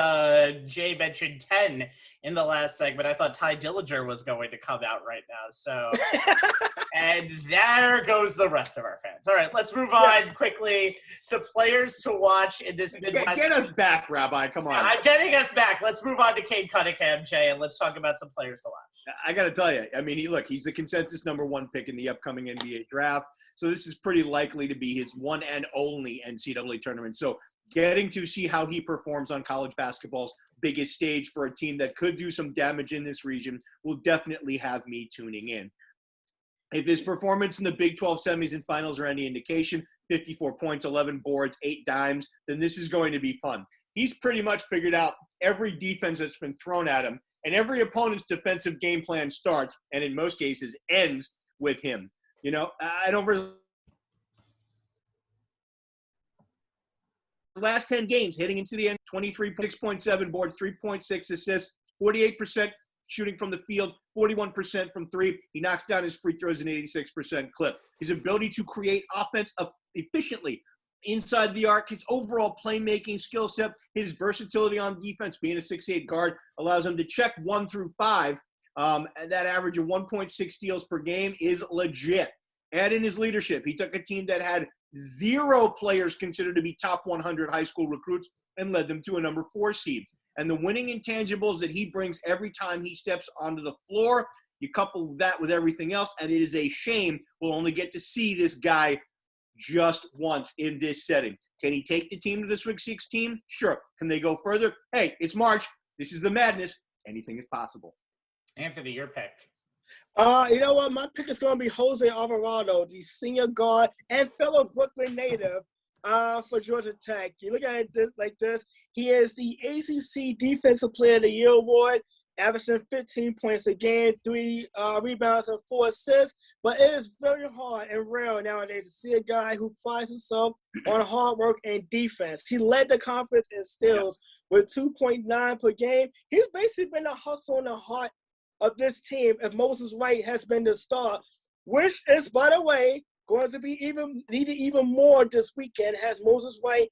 Jay mentioned 10 in the last segment, I thought Ty Dillinger was going to come out right now. So, and there goes the rest of our fans. All right, let's move on quickly to players to watch in this Midwest. Get us back, Rabbi. Come on. I'm getting us back. Let's move on to Cade Cunningham, Jay, and let's talk about some players to watch. I got to tell you, I mean, he's the consensus number 1 pick in the upcoming NBA draft. So this is pretty likely to be his one and only NCAA tournament. So getting to see how he performs on college basketball's biggest stage for a team that could do some damage in this region will definitely have me tuning in. If his performance in the Big 12 semis and finals are any indication, 54 points, 11 boards, 8 dimes, then this is going to be fun. He's pretty much figured out every defense that's been thrown at him, and every opponent's defensive game plan starts, and in most cases ends with him. You know, I don't really last 10 games heading into the end, 23.6.7 boards, 3.6 assists, 48% shooting from the field, 41% from three. He knocks down his free throws an 86% clip. His ability to create offense efficiently inside the arc, his overall playmaking skill set, his versatility on defense, being a 6'8 guard, allows him to check 1 through 5. And that average of 1.6 steals per game is legit. Add in his leadership. He took a team that had 0 players considered to be top 100 high school recruits and led them to a number 4 seed. And the winning intangibles that he brings every time he steps onto the floor, you couple that with everything else, and it is a shame we'll only get to see this guy just once in this setting. Can he take the team to the Sweet 16? Sure. Can they go further? Hey, it's March. This is the madness. Anything is possible. Anthony, your pick. You know what? My pick is going to be Jose Alvarado, the senior guard and fellow Brooklyn native for Georgia Tech. You look at it like this. He is the ACC Defensive Player of the Year award, averaging 15 points a game, 3 rebounds and 4 assists. But it is very hard and rare nowadays to see a guy who prides himself on hard work and defense. He led the conference in steals with 2.9 per game. He's basically been the hustle in the heart of this team if Moses Wright has been the star, which is, by the way, going to be needed even more this weekend, as Moses Wright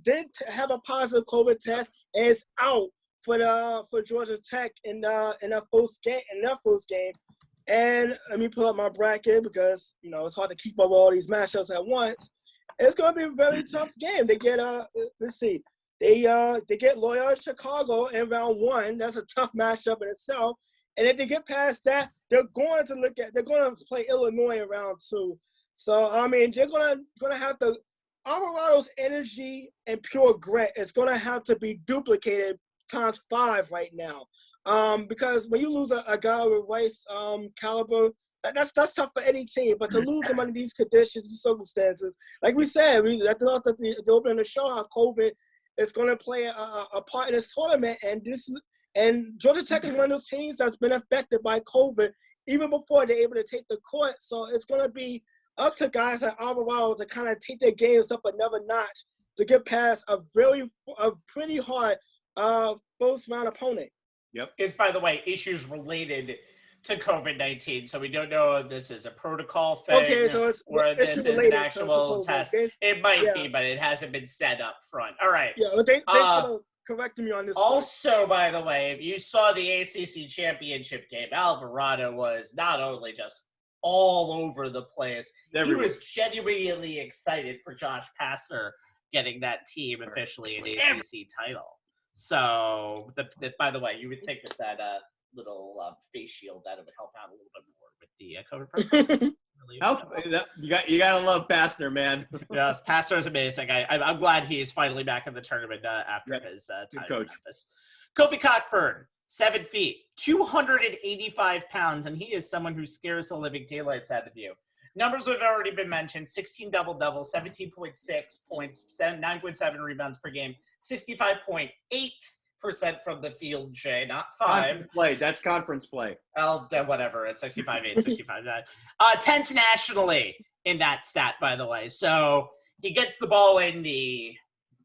did have a positive COVID test and is out for Georgia Tech in their first game. And let me pull up my bracket because it's hard to keep up all these matchups at once. It's going to be a very tough game. They get let's see, they get Loyola Chicago in round 1. That's a tough matchup in itself. And if they get past that, they're going to play Illinois in round 2. So I mean, they're gonna have Alvarado's energy and pure grit is gonna have to be duplicated times 5 right now. Because when you lose a guy with Rice caliber, that's tough for any team. But to lose him under these conditions and circumstances, like we said, I thought that the opening of the show, how COVID is going to play a part in this tournament, and Georgia Tech is one of those teams that's been affected by COVID even before they're able to take the court. So it's going to be up to guys like Alvarado to kind of take their games up another notch to get past a pretty hard first round opponent. Yep. Is, by the way, issues related to COVID-19. So we don't know if this is a protocol thing or this is an actual test. It might be, but it hasn't been set up front. All right. Yeah, well, thanks for correcting me on this. Also, by the way, if you saw the ACC championship game, Alvarado was not only just all over the place, he was genuinely excited for Josh Pastner getting that team officially an ACC title. So, by the way, you would think with that little face shield that it would help out a little bit more with the COVID program. You gotta love Pastner, man. Yes, Pastner is amazing. I'm glad he's finally back in the tournament after his time in Memphis. Kobe Cockburn, 7 feet, 285 pounds, and he is someone who scares the living daylights out of you. Numbers have already been mentioned: 16 double-doubles, 17.6 points, 9.7 rebounds per game, 65.8% from the field, Jay, not 5. Conference play. That's conference play. Well, then whatever. It's 65.8, 65.9. 10th nationally in that stat, by the way. So he gets the ball in the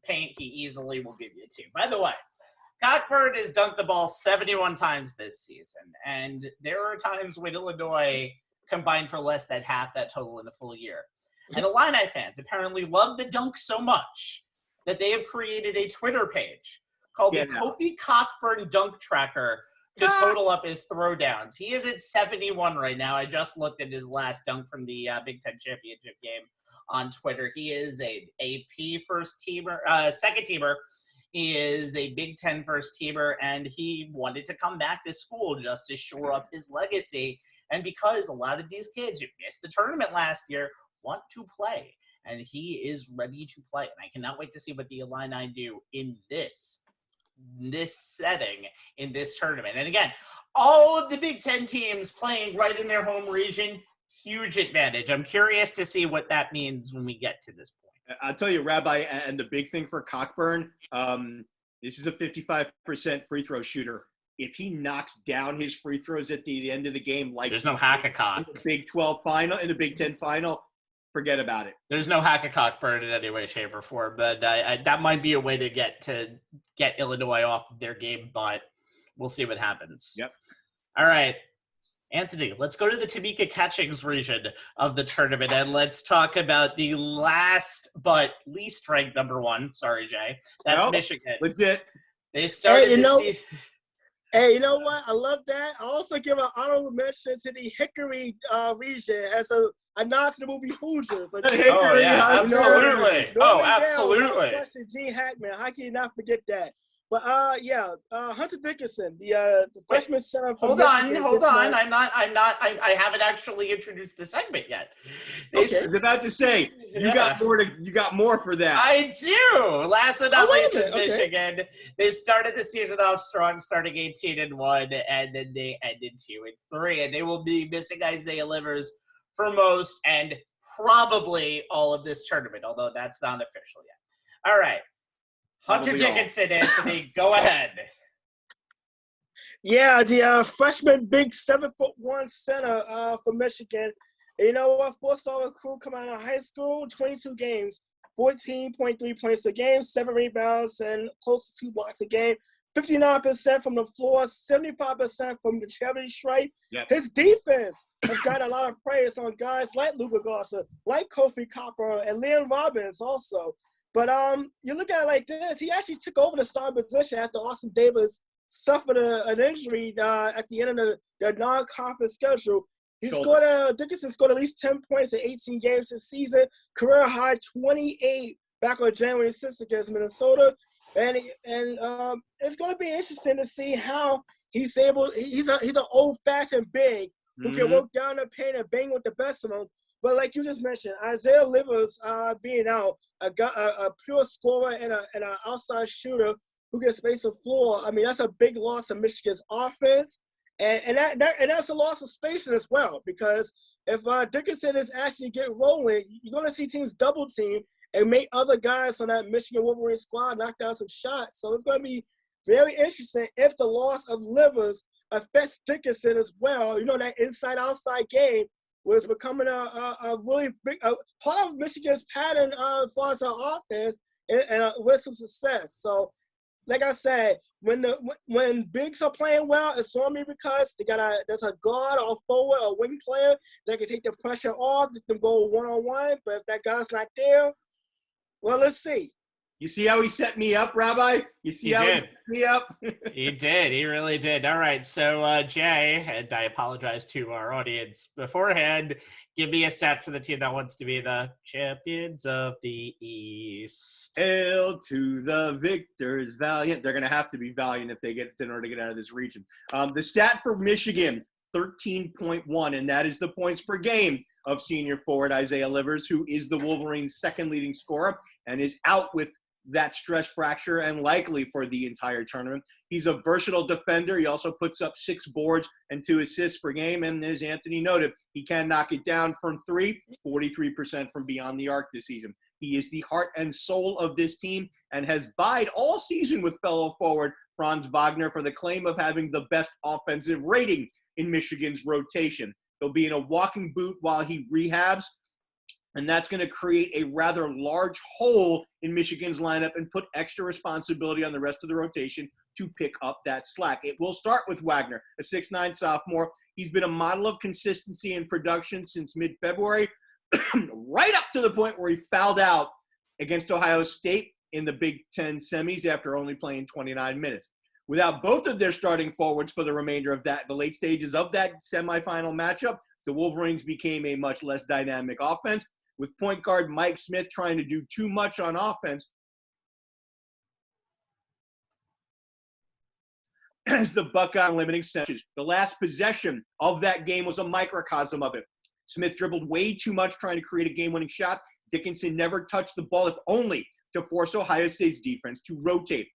paint. He easily will give you 2. By the way, Cockburn has dunked the ball 71 times this season. And there are times when Illinois combined for less than half that total in a full year. And Illini fans apparently love the dunk so much that they have created a Twitter page called the Kofi Cockburn Dunk Tracker to total up his throwdowns. He is at 71 right now. I just looked at his last dunk from the Big Ten championship game on Twitter. He is a AP second teamer. He is a Big Ten first teamer, and he wanted to come back to school just to shore up his legacy. And because a lot of these kids who missed the tournament last year want to play. and he is ready to play. And I cannot wait to see what the Illini do in this setting, in this tournament. And again, all of the Big Ten teams playing right in their home region, huge advantage. I'm curious to see what that means when we get to this point. I'll tell you, Rabbi, and the big thing for Cockburn, this is a 55% free throw shooter. If he knocks down his free throws at the end of the game, like there's no hack-a-cock in the Big 12 final, in the Big 10 final, forget about it. There's no hack-a-cock in any way, shape, or form. But that might be a way to get Illinois off of their game, but we'll see what happens. Yep. All right. Anthony, let's go to the Tamika Catchings region of the tournament, and let's talk about the last but least ranked number one. Sorry, Jay. That's Michigan. Legit. They started season. Hey, you know what? I love that. I also give an honorable mention to the Hickory region as a nod to the movie Hoosiers. Okay? Oh, yeah, absolutely. Absolutely. Gene Hackman. How can you not forget that? But Hunter Dickinson, the freshman center. Hold on. I haven't actually introduced the segment yet. I was about to say you got more for that. I do. Last but not least is Michigan. They started the season off strong, starting 18-1, and then they ended 2-3, and they will be missing Isaiah Livers for most and probably all of this tournament, although that's not official yet. All right. Hunter Dickinson, Anthony, go ahead. Yeah, the freshman big 7'1" center for Michigan. You know what? Four-star recruit coming out of high school, 22 games, 14.3 points a game, 7 rebounds, and close to 2 blocks a game. 59% from the floor, 75% from the charity stripe. Yep. His defense has got a lot of praise on guys like Luka Garza, like Kofi Copper, and Liam Robbins also. But you look at it like this, he actually took over the starting position after Austin Davis suffered an injury at the end of the non-conference schedule. Dickinson scored at least 10 points in 18 games this season, career high 28 back on January 6th against Minnesota. And it's going to be interesting to see how he's able – he's an old-fashioned big who can work down the paint and bang with the best of them. But like you just mentioned, Isaiah Livers being out, a pure scorer and an outside shooter who can space the floor. I mean, that's a big loss of Michigan's offense, and that's a loss of spacing as well. Because if Dickinson is actually getting rolling, you're going to see teams double team and make other guys on that Michigan Wolverine squad knock down some shots. So it's going to be very interesting if the loss of Livers affects Dickinson as well. You know, that inside-outside game was becoming a really big part of Michigan's pattern as far as our offense and with some success. So, like I said, when bigs are playing well, it's normally because there's a guard or a forward or wing player that can take the pressure off, let them go one-on-one. But if that guy's not there, well, let's see. You see how he set me up, Rabbi? You see how he set me up? He did. He really did. All right. So, Jay, and I apologize to our audience beforehand, give me a stat for the team that wants to be the champions of the East. Hail to the victors, valiant. They're going to have to be valiant if they in order to get out of this region. The stat for Michigan, 13.1, and that is the points per game of senior forward Isaiah Livers, who is the Wolverines' second leading scorer and is out with that stress fracture and likely for the entire tournament. He's a versatile defender. He also puts up 6 boards and 2 assists per game. And as Anthony noted, he can knock it down from 3, 43% from beyond the arc this season. He is the heart and soul of this team and has vied all season with fellow forward Franz Wagner for the claim of having the best offensive rating in Michigan's rotation. He'll be in a walking boot while he rehabs, and that's going to create a rather large hole in Michigan's lineup and put extra responsibility on the rest of the rotation to pick up that slack. It will start with Wagner, a 6'9" sophomore. He's been a model of consistency in production since mid-February, right up to the point where he fouled out against Ohio State in the Big Ten semis after only playing 29 minutes. Without both of their starting forwards for the remainder of the late stages of that semifinal matchup, the Wolverines became a much less dynamic offense, with point guard Mike Smith trying to do too much on offense as the Buckeye limiting centers. The last possession of that game was a microcosm of it. Smith dribbled way too much trying to create a game-winning shot Dickinson never touched the ball, if only to force Ohio State's defense to rotate.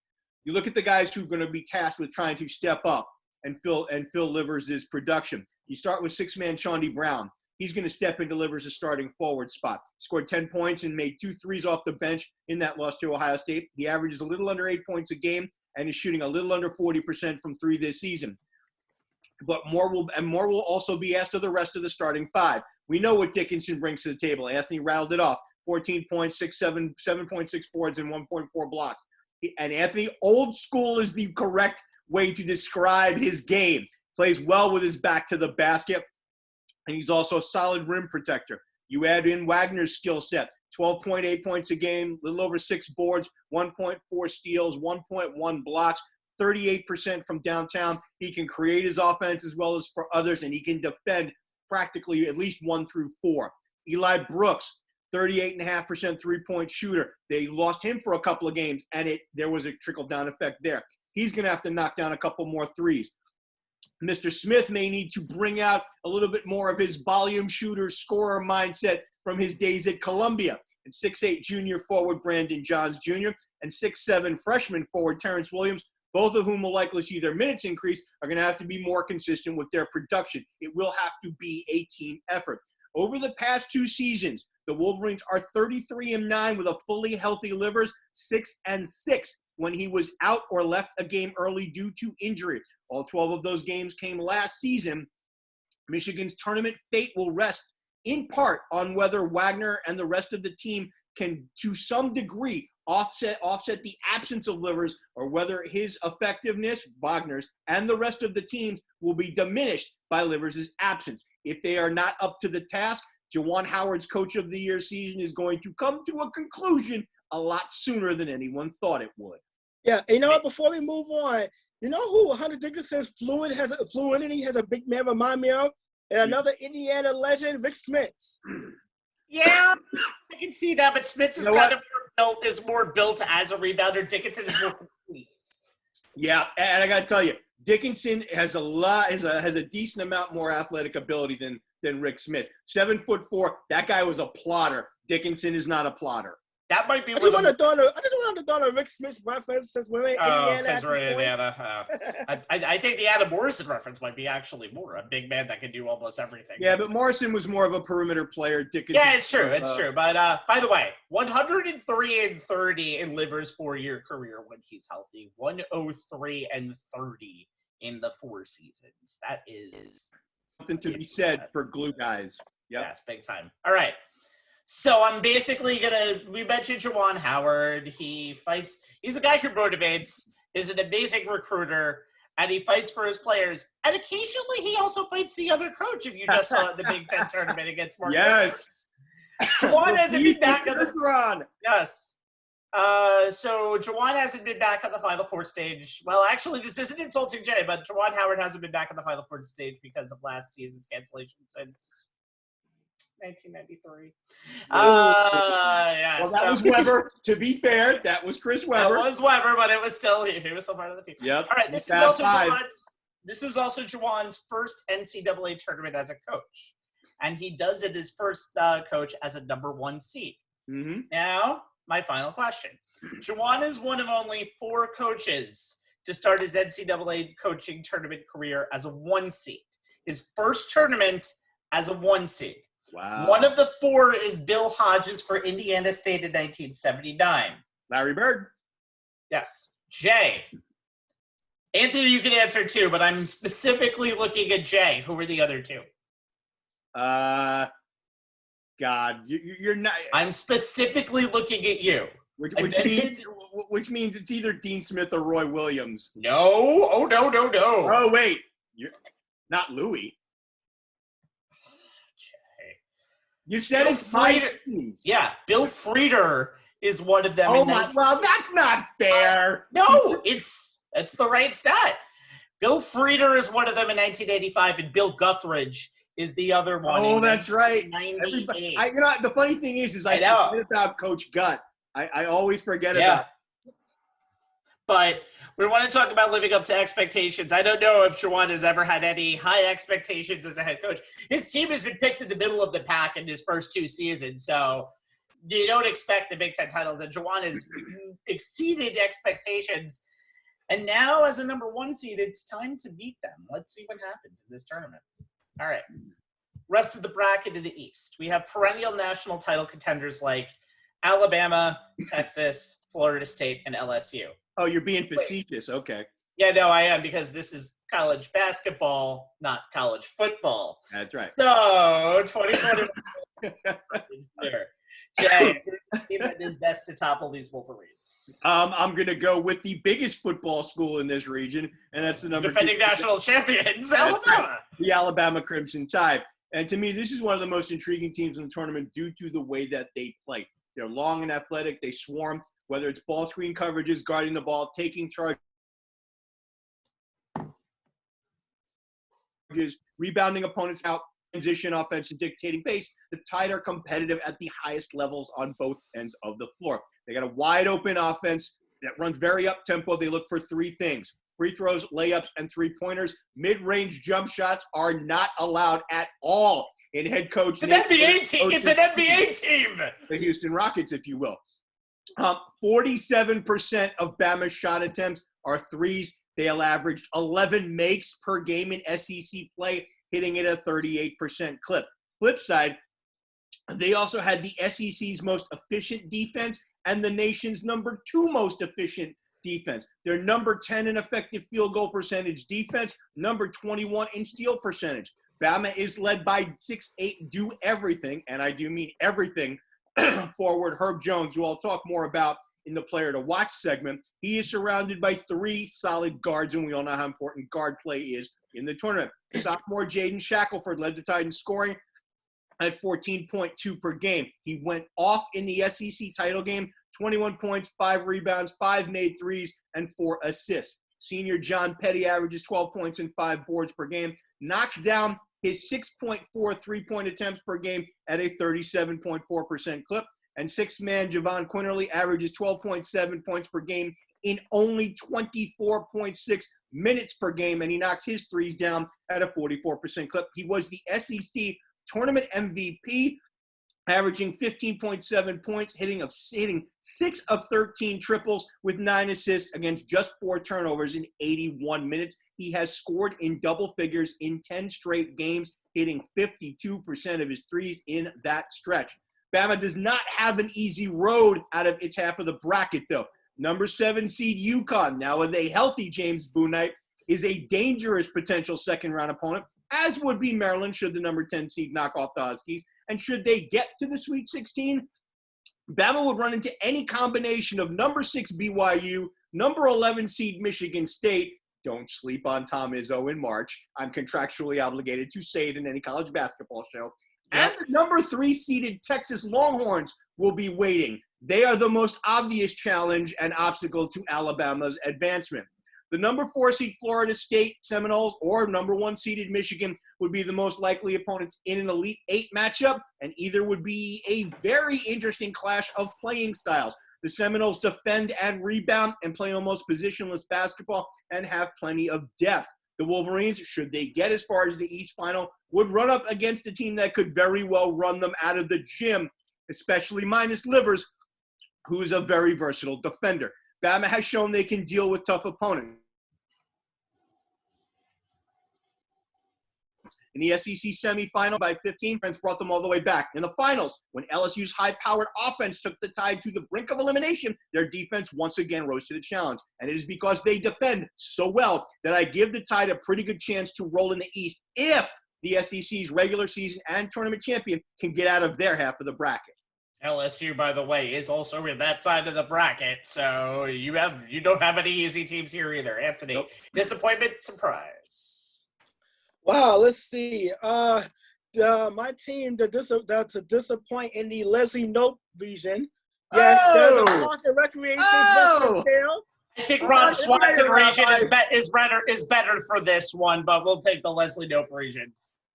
You look at the guys who are going to be tasked with trying to step up and fill Livers' production. You start with six-man Chaundi Brown. He's going to step into Livers' starting forward spot. Scored 10 points and made 2 threes off the bench in that loss to Ohio State. He averages a little under 8 points a game and is shooting a little under 40% from 3 this season. But more will also be asked of the rest of the starting 5. We know what Dickinson brings to the table. Anthony rattled it off. 14 points, 7.6 boards, and 1.4 blocks. And Anthony, old school is the correct way to describe his game. Plays well with his back to the basket, and he's also a solid rim protector. You add in Wagner's skill set, 12.8 points a game, a little over 6 boards, 1.4 steals, 1.1 blocks, 38% from downtown. He can create his offense as well as for others, and he can defend practically at least 1 through 4. Eli Brooks, 38.5% three-point shooter. They lost him for a couple of games, and there was a trickle-down effect there. He's going to have to knock down a couple more threes. Mr. Smith may need to bring out a little bit more of his volume shooter, scorer mindset from his days at Columbia. And 6'8 junior forward Brandon Johns Jr. and 6'7 freshman forward Terrence Williams, both of whom will likely see their minutes increase, are going to have to be more consistent with their production. It will have to be a team effort. Over the past 2 seasons, the Wolverines are 33-9 with a fully healthy Livers, 6-6 when he was out or left a game early due to injury. All 12 of those games came last season. Michigan's tournament fate will rest in part on whether Wagner and the rest of the team can, to some degree, offset the absence of Livers, or whether his effectiveness, Wagner's, and the rest of the teams will be diminished by Livers' absence. If they are not up to the task, Juwan Howard's Coach of the Year season is going to come to a conclusion a lot sooner than anyone thought it would. Yeah, you know what, before we move on, you know who Hunter Dickinson's fluidity has a big man remind me of? And another Indiana legend, Rick Smits. Yeah, I can see that, but Smits is more built as a rebounder. Dickinson is more complete. Yeah, and I got to tell you, Dickinson has a decent amount more athletic ability than Rick Smith. 7'4", that guy was a plotter. Dickinson is not a plotter. That might be. I just want to throw a Rick Smith reference since we're in Indiana. Because we're in Indiana. I think the Adam Morrison reference might be actually more a big man that can do almost everything. Yeah, but Morrison was more of a perimeter player. Dickinson. Yeah, it's true. It's true. But by the way, 103-30 in Livers' 4-year career when he's healthy. 103-30 in the 4 seasons. That is something to be said for glue guys. Yep. Yes, big time. All right. So I'm basically we mentioned Juwan Howard. He's a guy who motivates, is an amazing recruiter, and he fights for his players. And occasionally he also fights the other coach, if you just saw the Big Ten tournament against Mark. Yes. Juwan hasn't been back on the run. Yes. So Juwan hasn't been back on the Final Four stage. Well, actually, this isn't insulting Jay, but Juwan Howard hasn't been back on the Final Four stage because of last season's cancellation since 1993. Well, that was Weber. To be fair, that was Chris Weber. That was Weber, but it was still he was still part of the team. Yep. All right. This is also Juwan's first NCAA tournament as a coach, and he does it his first coach as a number 1 seed. Mm-hmm. Now, my final question: Juwan is one of only 4 coaches to start his NCAA coaching tournament career as a 1 seed. His first tournament as a 1 seed. Wow. One of the 4 is Bill Hodges for Indiana State in 1979. Larry Bird. Yes. Jay. Anthony, you can answer too, but I'm specifically looking at Jay. Who were the other 2? God, you're not. I'm specifically looking at you. Which means it's either Dean Smith or Roy Williams. No. Oh, no. Oh, wait. You're not Louis. You said Bill it's 5 teams. Yeah, Bill Frieder is one of them. Oh my! Well, that's not fair. No, it's the right stat. Bill Frieder is one of them in 1985, and Bill Guthridge is the other one. Oh, that's right. 98. The funny thing is I forget about Coach Gutt. I always forget about. But we want to talk about living up to expectations. I don't know if Juwan has ever had any high expectations as a head coach. His team has been picked in the middle of the pack in his first 2 seasons, so you don't expect the Big Ten titles, and Juwan has exceeded expectations. And now, as a number 1 seed, it's time to beat them. Let's see what happens in this tournament. All right. Rest of the bracket in the East. We have perennial national title contenders like Alabama, Texas, Florida State, and LSU. Oh, you're being facetious. Okay. Yeah, no, I am, because this is college basketball, not college football. That's right. So, 2020. Jay, who's the team that is best to topple these Wolverines? I'm going to go with the biggest football school in this region, and that's the defending national champions, Alabama. The Alabama Crimson Tide. And to me, this is one of the most intriguing teams in the tournament due to the way that they play. They're long and athletic. They swarm, whether it's ball screen coverages, guarding the ball, taking charge, rebounding opponents out, transition offense, and dictating pace. The Tide are competitive at the highest levels on both ends of the floor. They got a wide open offense that runs very up-tempo. They look for 3 things: free throws, layups, and 3-pointers. Mid-range jump shots are not allowed at all in head coach. It's an NBA team. It's an NBA team. The Houston Rockets, if you will. 47% of Bama's shot attempts are threes. They'll averaged 11 makes per game in SEC play, hitting it a 38% clip. Flip side, they also had the SEC's most efficient defense and the nation's number 2 most efficient defense. They're number 10 in effective field goal percentage defense, number 21 in steal percentage. Bama is led by 6'8", do everything, and I do mean everything, forward Herb Jones, who I'll talk more about in the player to watch segment. He is surrounded by 3 solid guards, and we all know how important guard play is in the tournament. Sophomore Jaden Shackelford led the Tide in scoring at 14.2 per game. He went off in the SEC title game, 21 points, 5 rebounds, 5 made threes, and 4 assists. Senior John Petty averages 12 points and 5 boards per game, knocks down his 6.4 3-point attempts per game at a 37.4% clip. And 6-man Javon Quinterly averages 12.7 points per game in only 24.6 minutes per game, and he knocks his threes down at a 44% clip. He was the SEC tournament MVP, averaging 15.7 points, hitting 6 of 13 triples with 9 assists against just 4 turnovers in 81 minutes. He has scored in double figures in 10 straight games, hitting 52% of his threes in that stretch. Bama does not have an easy road out of its half of the bracket, though. Number 7 seed UConn, now with a healthy James Bouknight, is a dangerous potential second-round opponent, as would be Maryland should the number 10 seed knock off the Huskies. And should they get to the Sweet 16, Bama would run into any combination of number 6 BYU, number 11 seed Michigan State. Don't sleep on Tom Izzo in March. I'm contractually obligated to say it in any college basketball show. And the number 3 seeded Texas Longhorns will be waiting. They are the most obvious challenge and obstacle to Alabama's advancement. The number 4 seed Florida State Seminoles or number 1 seeded Michigan would be the most likely opponents in an Elite 8 matchup, and either would be a very interesting clash of playing styles. The Seminoles defend and rebound and play almost positionless basketball and have plenty of depth. The Wolverines, should they get as far as the East Final, would run up against a team that could very well run them out of the gym, especially minus Livers, who is a very versatile defender. Bama has shown they can deal with tough opponents. In the SEC semifinal by 15, friends brought them all the way back. In the finals, when LSU's high-powered offense took the Tide to the brink of elimination, their defense once again rose to the challenge. And it is because they defend so well that I give the Tide a pretty good chance to roll in the East if the SEC's regular season and tournament champion can get out of their half of the bracket. LSU, by the way, is also in that side of the bracket, so you don't have any easy teams here either. Anthony, nope. Disappointment, surprise. Wow, let's see. My team to disappoint in the Leslie Nope region. Yes, there's a park and recreation. I think Ron Swanson region is better for this one, but we'll take the Leslie Nope region.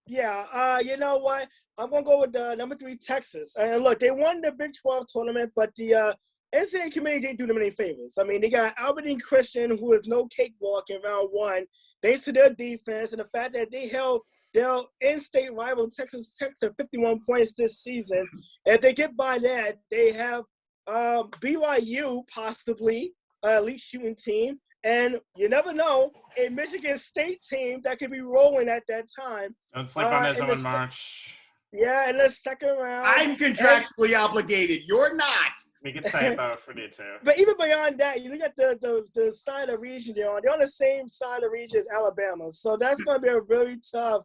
Yeah, you know what? I'm going to go with the number 3 Texas. And look, they won the Big 12 tournament, but the NCAA committee didn't do them any favors. I mean, they got Albany Christian, who is no cakewalk in round 1, thanks to their defense and the fact that they held their in-state rival Texas Tech to 51 points this season. If they get by that, they have BYU possibly elite shooting team, and you never know, a Michigan State team that could be rolling at that time. Don't sleep on his own March. Yeah, in the second round. I'm contractually obligated. You're not. We can say it both. We need to. But even beyond that, you look at the side of the region they're on. They're on the same side of the region as Alabama. So that's going to be a really tough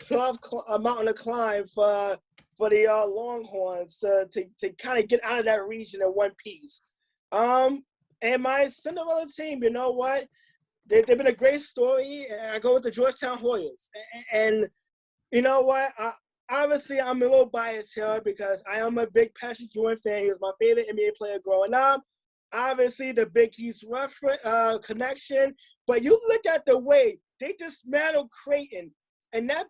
mountain to climb for the Longhorns to kind of get out of that region in one piece. And my Cinderella team, you know what? They've been a great story. I go with the Georgetown Hoyas. And you know what? Obviously, I'm a little biased here because I am a big Patrick Ewing fan. He was my favorite NBA player growing up. Obviously, the Big East connection. But you look at the way they dismantled Creighton in the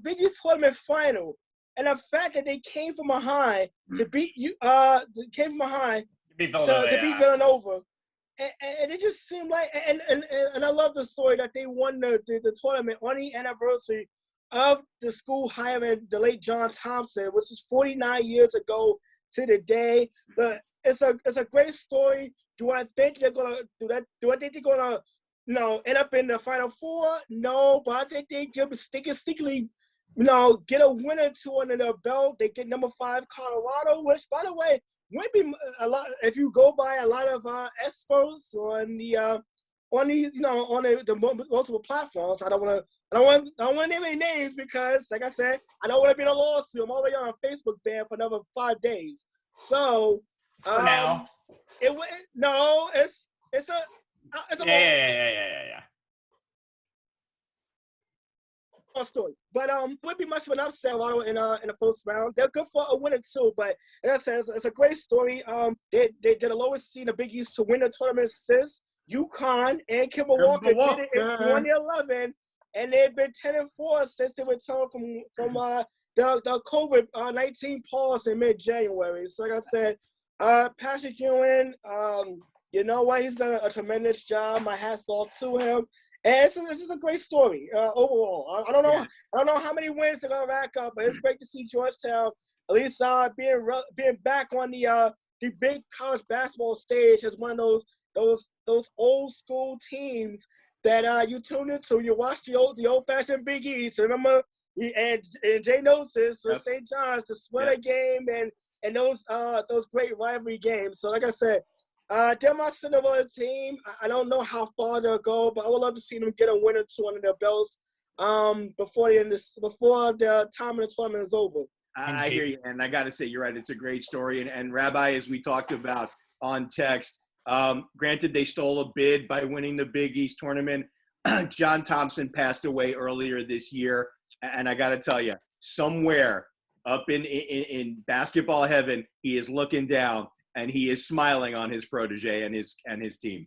Big East tournament final, and the fact that they came from behind to beat you, to beat Villanova. And it just seemed like, and I love the story that they won the tournament on the anniversary of the school hiring the late John Thompson, which is 49 years ago to the day. But it's a great story. Do I think they're gonna do that? Do I think they're gonna end up in the Final Four? No, but I think they can sneakily, get a win or two under their belt. They get number 5 Colorado, which, by the way, might be a lot if you go by a lot of experts on the multiple platforms. I don't want to name any names because, like I said, I don't want to be in a lawsuit. I'm already on a Facebook ban for another 5 days. So for now, it's a yeah. Story, but would be much of an upset in the first round. They're good for a win or two, but like I said, it's a great story. They did the lowest seed in the Big East to win the tournament since UConn, and Kemba Walker did it in 2011, and they've been 10-4 since they returned from the COVID-19 pause in mid-January. So like I said, Patrick Ewing, you know what? He's done a tremendous job. My hat's off to him. And it's just a great story overall. I don't know how many wins they're gonna rack up, but it's great to see Georgetown at least being back on the big college basketball stage as one of those old school teams that you tune into. You watch the old fashioned Big East. Remember, and Jay knows this for St. John's, the sweater game and those great rivalry games. So like I said. They're my Cinderella team. I don't know how far they'll go, but I would love to see them get a win or two under their belts before the time of the tournament is over. I hear you, and I got to say, you're right. It's a great story. And Rabbi, as we talked about on text, granted they stole a bid by winning the Big East tournament. John Thompson passed away earlier this year, and I got to tell you, somewhere up in basketball heaven, he is looking down. And he is smiling on his protege and his team.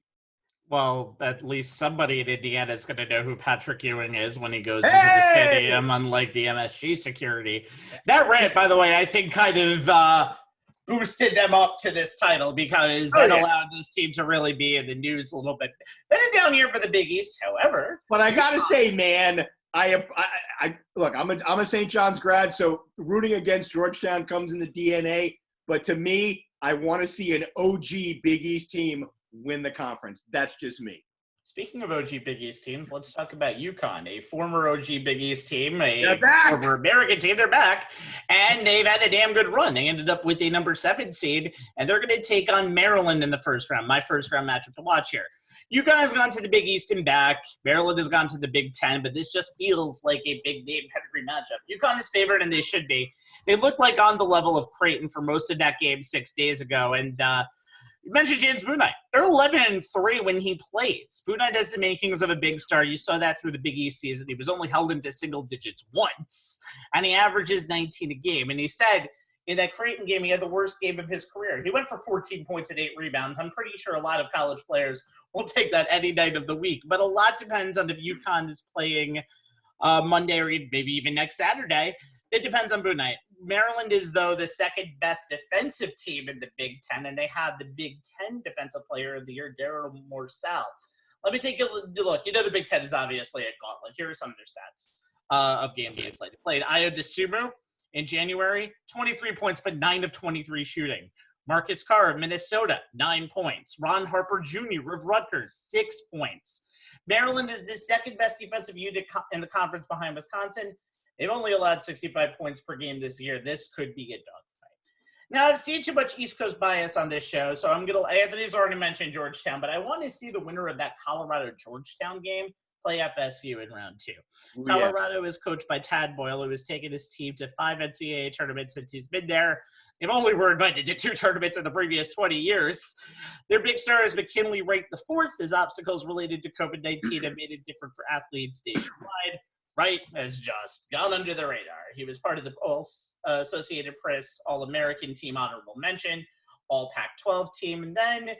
Well, at least somebody in Indiana is going to know who Patrick Ewing is when he goes into the stadium, unlike the MSG security. That rant, by the way, I think kind of boosted them up to this title because that allowed this team to really be in the news a little bit. They're down here for the Big East, however. But I got to say, man, look, I'm a St. John's grad, so rooting against Georgetown comes in the DNA. But to me, I want to see an OG Big East team win the conference. That's just me. Speaking of OG Big East teams, let's talk about UConn, a former OG Big East team, a former American team. They're back, and they've had a damn good run. They ended up with a number 7 seed, and they're going to take on Maryland in the first round, my first round matchup to watch here. UConn has gone to the Big East and back. Maryland has gone to the Big Ten, but this just feels like a big name pedigree matchup. UConn is favored, and they should be. They look like on the level of Creighton for most of that game 6 days ago. And you mentioned James Bouknight. They're 11-3 when he plays. Bouknight has the makings of a big star. You saw that through the Big East season. He was only held into single digits once, and he averages 19 a game. And he said in that Creighton game, he had the worst game of his career. He went for 14 points and 8 rebounds. I'm pretty sure a lot of college players will take that any night of the week. But a lot depends on if UConn is playing Monday or maybe even next Saturday. It depends on Bouknight. Maryland is, though, the second best defensive team in the Big Ten, and they have the Big Ten Defensive Player of the Year, Daryl Morsell. Let me take a look. You know the Big Ten is obviously a gauntlet. Here are some of their stats. of games they played. They played Ayo DeSumo in January, 23 points, but 9 of 23 shooting. Marcus Carr of Minnesota, 9 points. Ron Harper Jr. of Rutgers, 6 points. Maryland is the second best defensive unit in the conference behind Wisconsin. They've only allowed 65 points per game this year. This could be a dogfight. Now, I've seen too much East Coast bias on this show, so Anthony's already mentioned Georgetown, but I want to see the winner of that Colorado-Georgetown game play FSU in round 2. Ooh, Colorado is coached by Tad Boyle, who has taken his team to 5 NCAA tournaments since he's been there. They've only were invited to 2 tournaments in the previous 20 years. Their big star is McKinley, ranked the 4th. His obstacles related to COVID-19 have made it different for athletes nationwide. Wright has just gone under the radar. He was part of the Associated Press All-American team honorable mention, All Pac-12 team, and then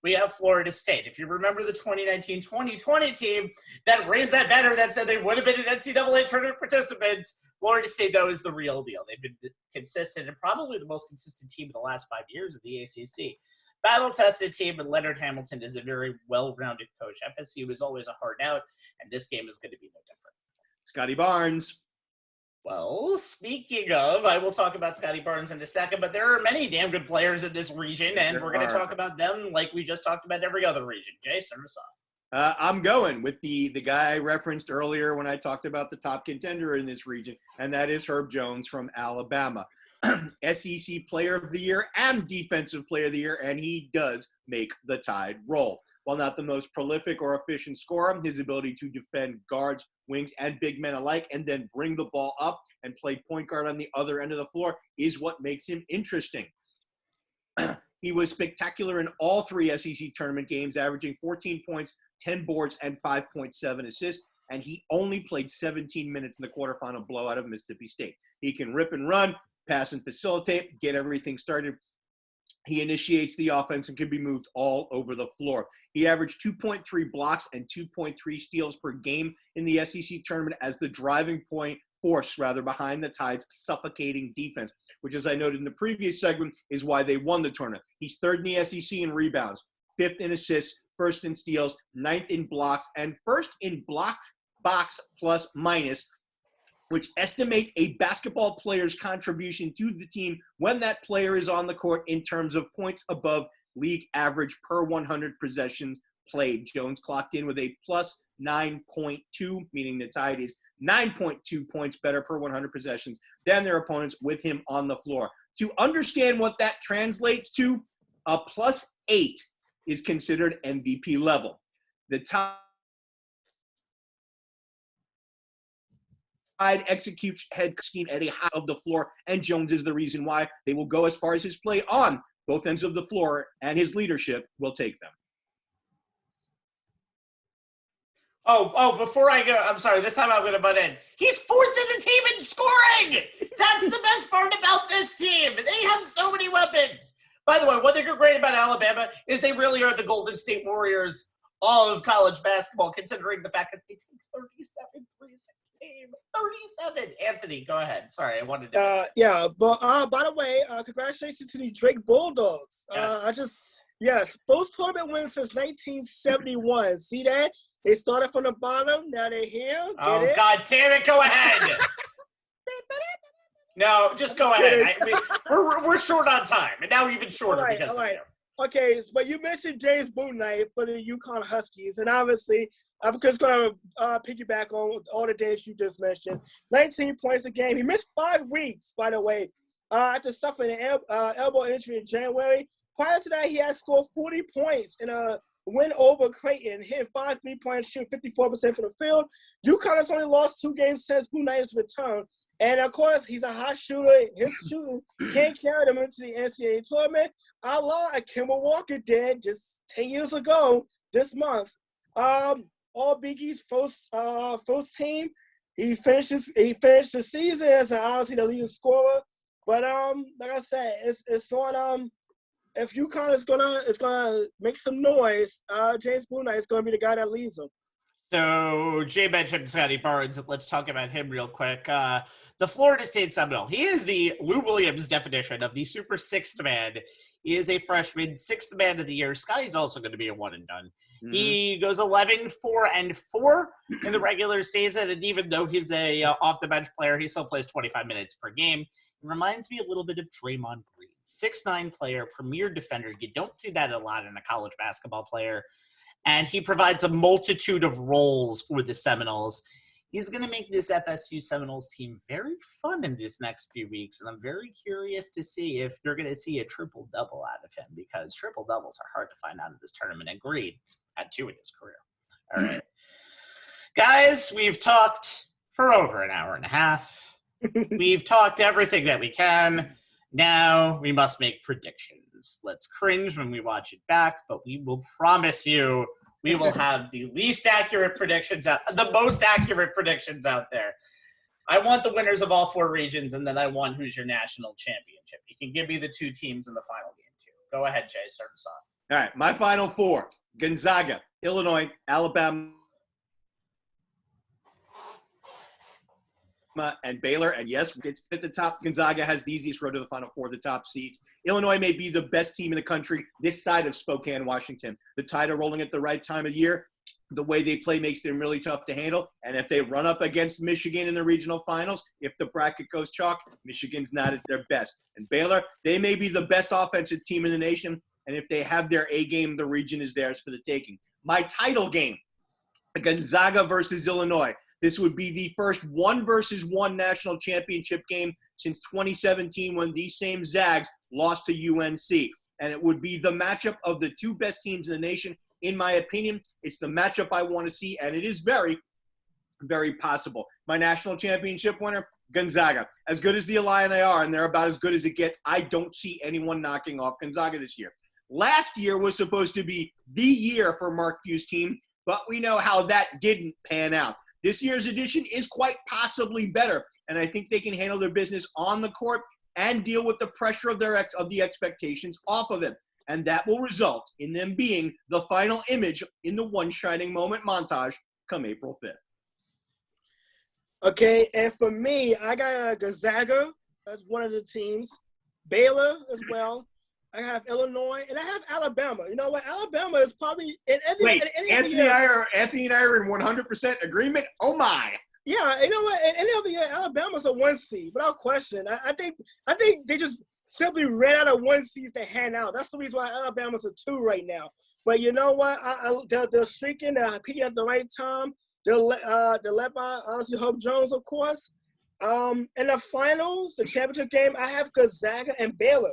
we have Florida State. If you remember the 2019-2020 team that raised that banner that said they would have been an NCAA tournament participant, Florida State, though, is the real deal. They've been consistent and probably the most consistent team in the last 5 years of the ACC. Battle-tested team, and Leonard Hamilton is a very well-rounded coach. FSU is always a hard out, and this game is going to be no different. Scotty Barnes. Well, speaking of, I will talk about Scotty Barnes in a second, but there are many damn good players in this region, and we're going to talk about them like we just talked about every other region. Jay, start us off. I'm going with the guy I referenced earlier when I talked about the top contender in this region, and that is Herb Jones from Alabama. SEC Player of the Year and Defensive Player of the Year, and he does make the Tide roll. While not the most prolific or efficient scorer, his ability to defend guards, wings, and big men alike and then bring the ball up and play point guard on the other end of the floor is what makes him interesting. He was spectacular in all 3 SEC tournament games, averaging 14 points, 10 boards, and 5.7 assists, and he only played 17 minutes in the quarterfinal blowout of Mississippi State. He can rip and run, pass and facilitate, get everything started. He initiates the offense and can be moved all over the floor. He averaged 2.3 blocks and 2.3 steals per game in the SEC tournament as the driving force behind the Tide's suffocating defense, which, as I noted in the previous segment, is why they won the tournament. He's 3rd in the SEC in rebounds, 5th in assists, 1st in steals, 9th in blocks, and 1st in block box plus minus, which estimates a basketball player's contribution to the team when that player is on the court in terms of points above league average per 100 possessions played. Jones clocked in with a plus 9.2, meaning the Tide is 9.2 points better per 100 possessions than their opponents with him on the floor. To understand what that translates to, a plus 8 is considered MVP level. The Tide executes head scheme at a high of the floor, and Jones is the reason why. They will go as far as his play on both ends of the floor, and his leadership will take them. Before I go, I'm sorry, this time I'm going to butt in. He's 4th in the team in scoring! That's the best part about this team. They have so many weapons. By the way, one thing great about Alabama is they really are the Golden State Warriors of college basketball, considering the fact that they take 37 threes a game. 37. Anthony, go ahead. Sorry, I wanted to. By the way, congratulations to the Drake Bulldogs. Yes. First tournament win since 1971. See that? They started from the bottom. Now they're here. God damn it. Go ahead. No, just go ahead. We're short on time, and now even shorter because of you. Okay, but you mentioned James Bouknight for the UConn Huskies, and obviously I'm just going to piggyback on all the days you just mentioned. 19 points a game. He missed 5 weeks, by the way, after suffering an elbow injury in January. Prior to that, he had scored 40 points in a win over Creighton, hitting 5 3-point shooting, 54% from the field. UConn has only lost 2 games since Bouknight's return. And, of course, he's a hot shooter. His shooting can't carry them into the NCAA tournament. A la Kemba Walker did just 10 years ago this month. All Big East first team. He finished the season as obviously the leading scorer. But like I said, it's on if UConn is gonna make some noise, James Bouknight is gonna be the guy that leads them. So Jay mentioned Scotty Barnes. Let's talk about him real quick. The Florida State Seminole. He is the Lou Williams definition of the super 6th man. He is a freshman, 6th man of the year. Scotty's also going to be a one and done. Mm-hmm. He goes 11-4-4 in the regular season, and even though he's a off-the-bench player, he still plays 25 minutes per game. It reminds me a little bit of Draymond Green. 6'9" player, premier defender. You don't see that a lot in a college basketball player. And he provides a multitude of roles for the Seminoles. He's going to make this FSU Seminoles team very fun in these next few weeks, and I'm very curious to see if you're going to see a triple-double out of him, because triple-doubles are hard to find out in this tournament, and Greed had 2 in his career. All right. Guys, we've talked for over an hour and a half. We've talked everything that we can. Now we must make predictions. Let's cringe when we watch it back, but we will promise you we will have the least accurate predictions the most accurate predictions out there. I want the winners of all 4 regions, and then I want who's your national championship. You can give me the 2 teams in the final game, too. Go ahead, Jay. Start us off. All right, my final 4. Gonzaga, Illinois, Alabama, and Baylor. And yes, it's at the top. Gonzaga has the easiest road to the Final Four, the top seeds. Illinois may be the best team in the country this side of Spokane, Washington. The Tide are rolling at the right time of year. The way they play makes them really tough to handle. And if they run up against Michigan in the regional finals, if the bracket goes chalk, Michigan's not at their best. And Baylor, they may be the best offensive team in the nation. And if they have their A game, the region is theirs for the taking. My title game, Gonzaga versus Illinois. This would be the first 1-versus-1 national championship game since 2017 when these same Zags lost to UNC. And it would be the matchup of the 2 best teams in the nation. In my opinion, it's the matchup I want to see, and it is very, very possible. My national championship winner, Gonzaga. As good as the Illini are, and they're about as good as it gets, I don't see anyone knocking off Gonzaga this year. Last year was supposed to be the year for Mark Few's team, but we know how that didn't pan out. This year's edition is quite possibly better, and I think they can handle their business on the court and deal with the pressure of the expectations off of it. And that will result in them being the final image in the One Shining Moment montage come April 5th. Okay, and for me, I got Gonzaga as one of the teams, Baylor as well. I have Illinois, and I have Alabama. You know what? Alabama is probably Anthony and I are in 100% agreement. Oh my! Yeah, you know what? In any other year, Alabama's a 1 seed without question. I think they just simply ran out of 1 seeds to hand out. That's the reason why Alabama's a 2 right now. But you know what? They're streaking. They're peaking at the right time. They're led by obviously Hope Jones, of course. In the finals, the championship game, I have Gonzaga and Baylor.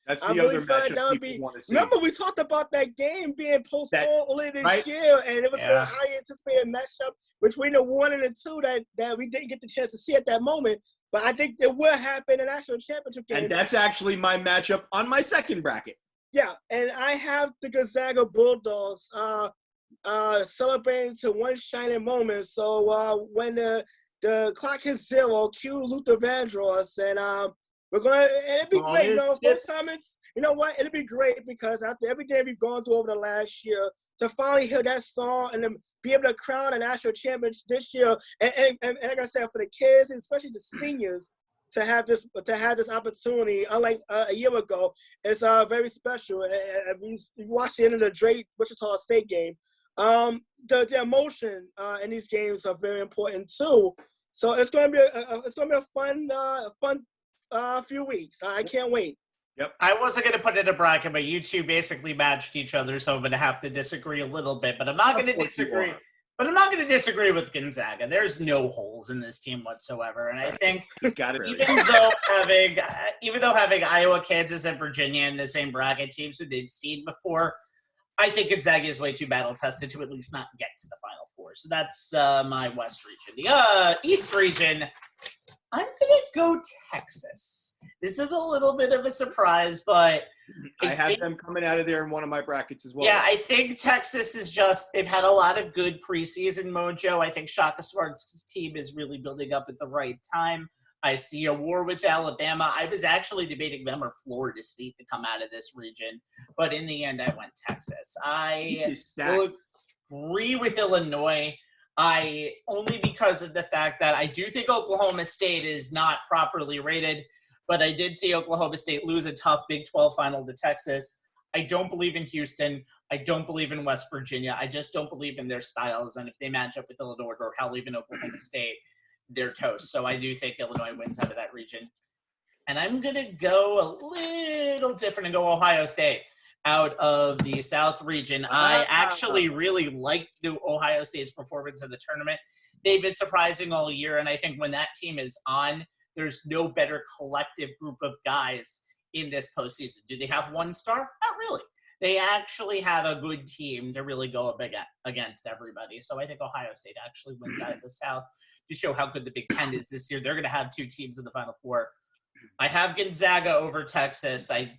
That's the other matchup people want to see. Remember, we talked about that game being postponed earlier this year, and it was a highly anticipated matchup between the 1 and the 2 that we didn't get the chance to see at that moment. But I think it will happen in the national championship game. And that's actually my matchup on my second bracket. Yeah, and I have the Gonzaga Bulldogs celebrating to One Shining Moment. So when the clock hits 0, cue Luther Vandross, and it'd be great, you know, for Summits. You know what? It'd be great because after everything we've gone through over the last year, to finally hear that song and then be able to crown a national champion this year, and like I said, for the kids and especially the seniors, to have this opportunity, unlike a year ago, it's very special. We watched the end of the Drake Wichita State game. The emotion in these games are very important too. So it's gonna be a fun few weeks. I can't wait. Yep. I wasn't going to put it in a bracket, but you two basically matched each other, so I'm going to have to disagree a little bit. But I'm not going to disagree. But I'm not going to disagree with Gonzaga. There's no holes in this team whatsoever, and I think even though having Iowa, Kansas, and Virginia in the same bracket teams who they've seen before, I think Gonzaga is way too battle tested to at least not get to the Final Four. So that's my West region. The East region, I'm going to go Texas. This is a little bit of a surprise, but I have them coming out of there in one of my brackets as well. Yeah, I think Texas is they've had a lot of good preseason mojo. I think Shaka Smart's team is really building up at the right time. I see a war with Alabama. I was actually debating them or Florida State to come out of this region, but in the end, I went Texas. I will agree with Illinois. Only because of the fact that I do think Oklahoma State is not properly rated, but I did see Oklahoma State lose a tough Big 12 final to Texas. I don't believe in Houston. I don't believe in West Virginia. I just don't believe in their styles. And if they match up with Illinois or hell, even Oklahoma State, they're toast. So I do think Illinois wins out of that region. And I'm going to go a little different and go Ohio State out of the South region. I actually really liked the Ohio State's performance in the tournament. They've been surprising all year. And I think when that team is on, there's no better collective group of guys in this postseason. Do they have one star? Not really. They actually have a good team to really go up against everybody. So I think Ohio State actually wins out of the South to show how good the Big Ten is this year. They're going to have 2 teams in the Final Four. I have Gonzaga over Texas. I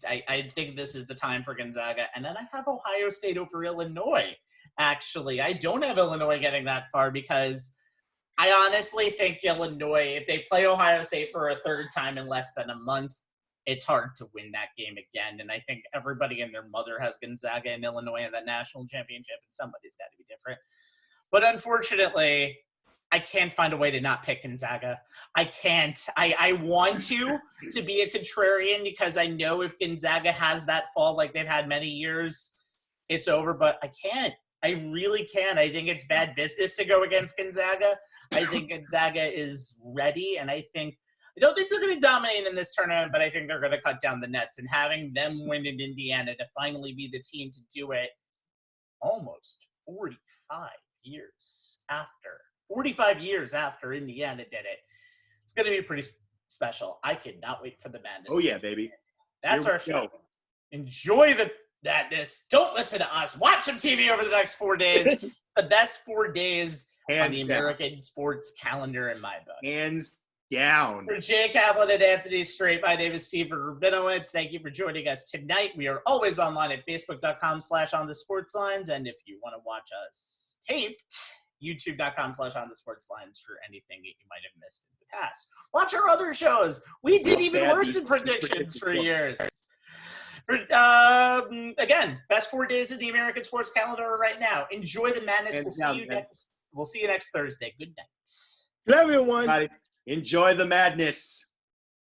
think this is the time for Gonzaga. And then I have Ohio State over Illinois, actually. I don't have Illinois getting that far because I honestly think Illinois, if they play Ohio State for a third time in less than a month, it's hard to win that game again. And I think everybody and their mother has Gonzaga and Illinois in that national championship, and somebody's got to be different. But unfortunately, I can't find a way to not pick Gonzaga. I can't. I want to be a contrarian because I know if Gonzaga has that fall like they've had many years, it's over. But I can't. I really can't. I think it's bad business to go against Gonzaga. I think Gonzaga is ready, and I don't think they're going to dominate in this tournament, but I think they're going to cut down the nets. And having them win in Indiana to finally be the team to do it almost 45 years after Indiana did it, it's going to be pretty special. I cannot wait for the madness. Oh, yeah, baby. That's our show. Enjoy the madness. Don't listen to us. Watch some TV over the next 4 days. It's the best 4 days on the American sports calendar in my book. Hands down. For Jay Kaplan and Anthony Strait, my name is Steve Rabinowitz. Thank you for joining us tonight. We are always online at facebook.com/onthesportslines. And if you want to watch us taped, youtube.com/onthesportslines for anything that you might have missed in the past. Watch our other shows. We did even worse in predictions for years. Again, best 4 days of the American sports calendar right now. Enjoy the madness. We'll see you next Thursday. Good night. Good night, everyone. Enjoy the madness.